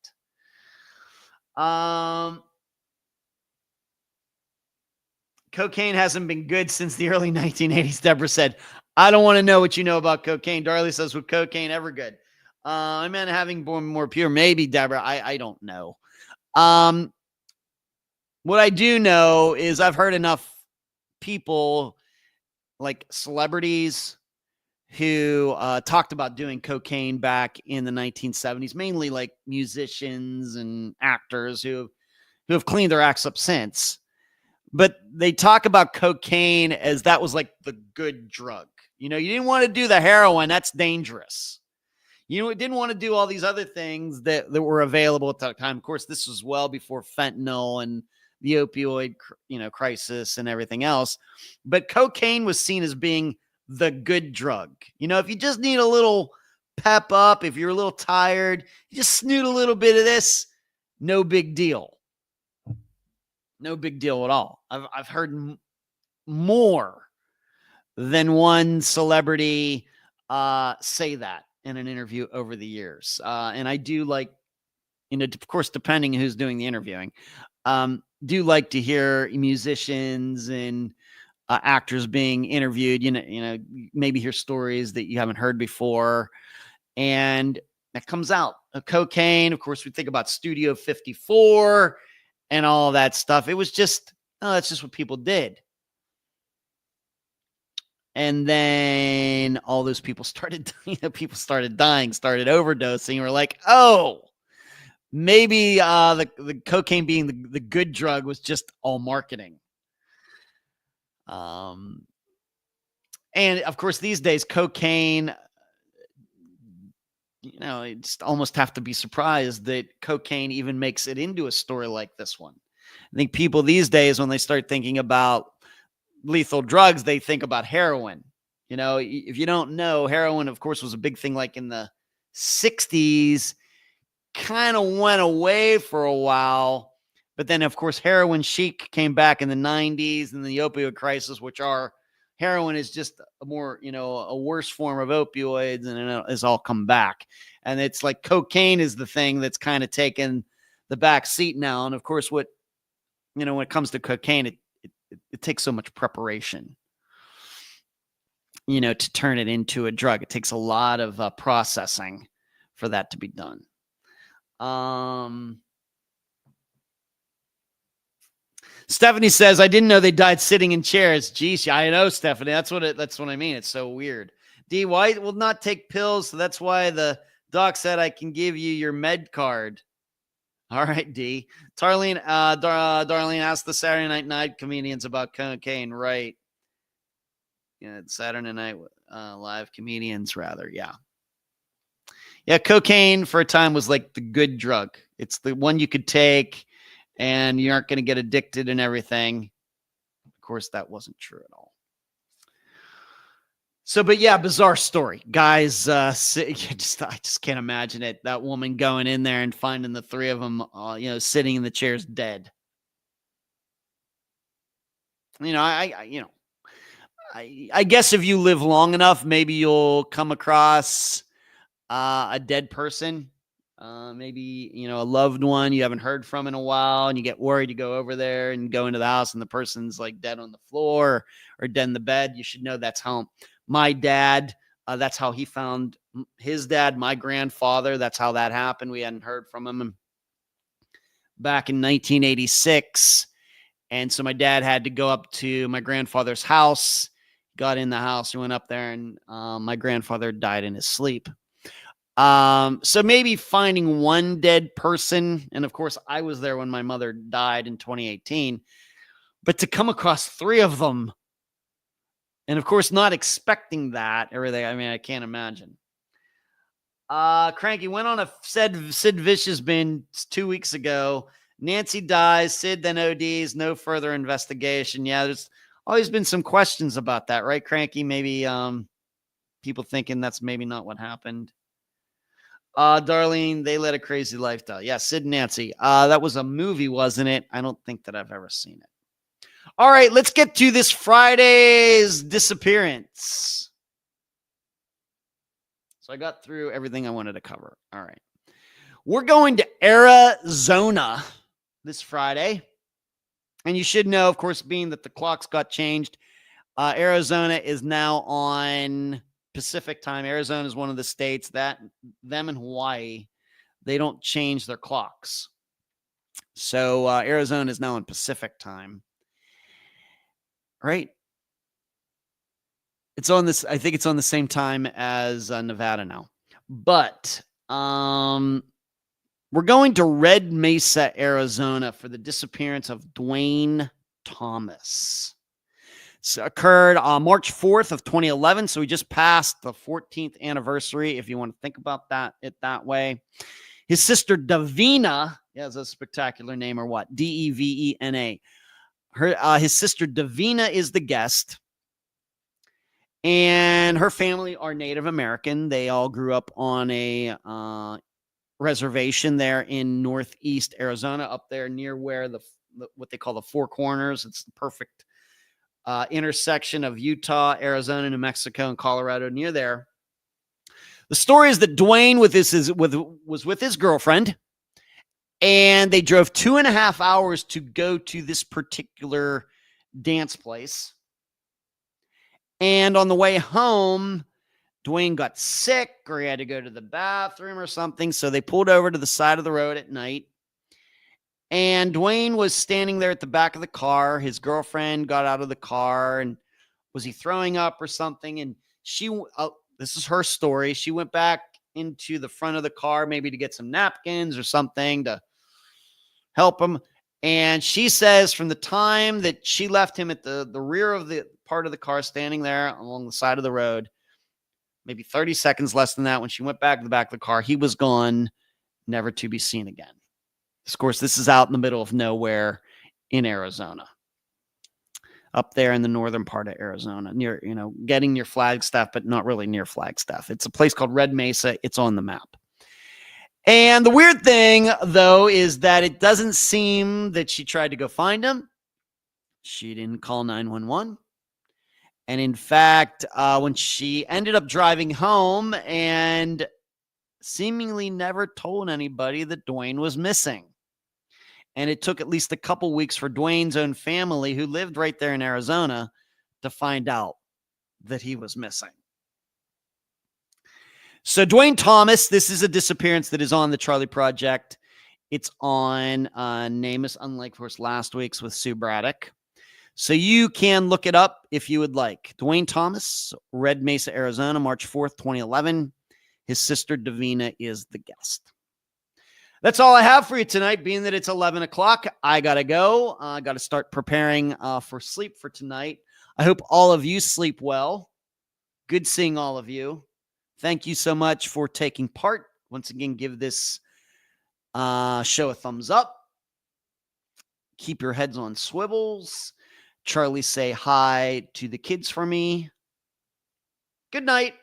Cocaine hasn't been good since the early 1980s, Deborah said. I don't want to know what you know about cocaine. Darley says, was cocaine ever good? I meant having born more pure. Maybe, Deborah. I don't know. What I do know is I've heard enough people, like celebrities, who talked about doing cocaine back in the 1970s, mainly like musicians and actors who have cleaned their acts up since. But they talk about cocaine as that was like the good drug. You didn't want to do the heroin. That's dangerous. You didn't want to do all these other things that were available at that time. Of course, this was well before fentanyl and the opioid, crisis and everything else. But cocaine was seen as being the good drug. If you just need a little pep up, if you're a little tired, you just snoot a little bit of this, no big deal. No big deal at all. I've heard more than one celebrity say that in an interview over the years. And I do like, of course, depending who's doing the interviewing, do like to hear musicians and actors being interviewed, maybe hear stories that you haven't heard before. And that comes out. Cocaine, of course, we think about Studio 54 and all that stuff. It was just, that's just what people did. And then all those people started, started dying, started overdosing. We're like, oh, maybe the cocaine being the good drug was just all marketing. And of course, these days, cocaine, you just almost have to be surprised that cocaine even makes it into a story like this one. I think people these days, when they start thinking about lethal drugs, they think about heroin. If you don't know, heroin, of course, was a big thing like in the 60s, kind of went away for a while, But then, of course, heroin chic came back in the 90s and the opioid crisis, which are heroin is just a more, a worse form of opioids, and it has all come back. And it's like cocaine is the thing that's kind of taken the back seat now. And of course, when it comes to cocaine, it takes so much preparation, to turn it into a drug. It takes a lot of processing for that to be done. Stephanie says, I didn't know they died sitting in chairs. Geez, I know, Stephanie. That's what I mean. It's so weird. D, White will not take pills, so that's why the doc said I can give you your med card. All right, D. Darlene asked the Saturday Night comedians about cocaine, right? Yeah, Saturday Night Live comedians, rather. Yeah. Yeah, cocaine for a time was like the good drug. It's the one you could take and you aren't going to get addicted and everything. Of course, that wasn't true at all. So, but yeah, bizarre story. Guys, I just can't imagine it. That woman going in there and finding the three of them, sitting in the chairs dead. I guess if you live long enough, maybe you'll come across a dead person. Maybe, a loved one you haven't heard from in a while, and you get worried. You go over there and go into the house and the person's like dead on the floor or dead in the bed. You should know that's how my dad, that's how he found his dad, my grandfather. That's how that happened. We hadn't heard from him back in 1986. And so my dad had to go up to my grandfather's house, got in the house, went up there, and my grandfather died in his sleep. So maybe finding one dead person, and of course I was there when my mother died in 2018, but to come across three of them, and of course not expecting that, everything, I can't imagine. Cranky went on a Sid Vicious binge 2 weeks ago. Nancy dies, Sid then ODs, no further investigation. Yeah, there's always been some questions about that, right, Cranky? Maybe people thinking that's maybe not what happened. Darlene, they led a crazy lifestyle. Yeah, Sid and Nancy. That was a movie, wasn't it? I don't think that I've ever seen it. All right, let's get to this Friday's disappearance. So I got through everything I wanted to cover. All right. We're going to Arizona this Friday. And you should know, of course, being that the clocks got changed, Arizona is now on Pacific time. Arizona is one of the states that them and Hawaii, they don't change their clocks. So Arizona is now in Pacific time. Right? It's on this, I think it's on the same time as Nevada now. But we're going to Red Mesa, Arizona for the disappearance of Dwayne Thomas. It occurred on March 4th of 2011. So we just passed the 14th anniversary, if you want to think about it that way. His sister Davina, yeah, is a spectacular name or what? Devena. His sister Davina is the guest. And her family are Native American. They all grew up on a reservation there in northeast Arizona, up there near where what they call the Four Corners. It's the perfect intersection of Utah, Arizona, New Mexico, and Colorado, near there. The story is that Dwayne was with his girlfriend, and they drove 2.5 hours to go to this particular dance place. And on the way home, Dwayne got sick, or he had to go to the bathroom or something. So they pulled over to the side of the road at night. And Dwayne was standing there at the back of the car. His girlfriend got out of the car, and was he throwing up or something? And this is her story. She went back into the front of the car, maybe to get some napkins or something to help him. And she says from the time that she left him at the rear of the part of the car, standing there along the side of the road, maybe 30 seconds less than that, when she went back to the back of the car, he was gone, never to be seen again. Of course, this is out in the middle of nowhere in Arizona, up there in the northern part of Arizona, near, getting near Flagstaff, but not really near Flagstaff. It's a place called Red Mesa. It's on the map. And the weird thing, though, is that it doesn't seem that she tried to go find him. She didn't call 911. And in fact, when she ended up driving home and seemingly never told anybody that Dwayne was missing. And it took at least a couple weeks for Dwayne's own family, who lived right there in Arizona, to find out that he was missing. So Dwayne Thomas, this is a disappearance that is on the Charlie Project. It's on Namus, unlike, of course, last week's with Sue Bradic. So you can look it up if you would like. Dwayne Thomas, Red Mesa, Arizona, March 4th, 2011. His sister Davina is the guest. That's all I have for you tonight, being that it's 11 o'clock. I got to go. I got to start preparing for sleep for tonight. I hope all of you sleep well. Good seeing all of you. Thank you so much for taking part. Once again, give this show a thumbs up. Keep your heads on swivels. Charlie, say hi to the kids for me. Good night.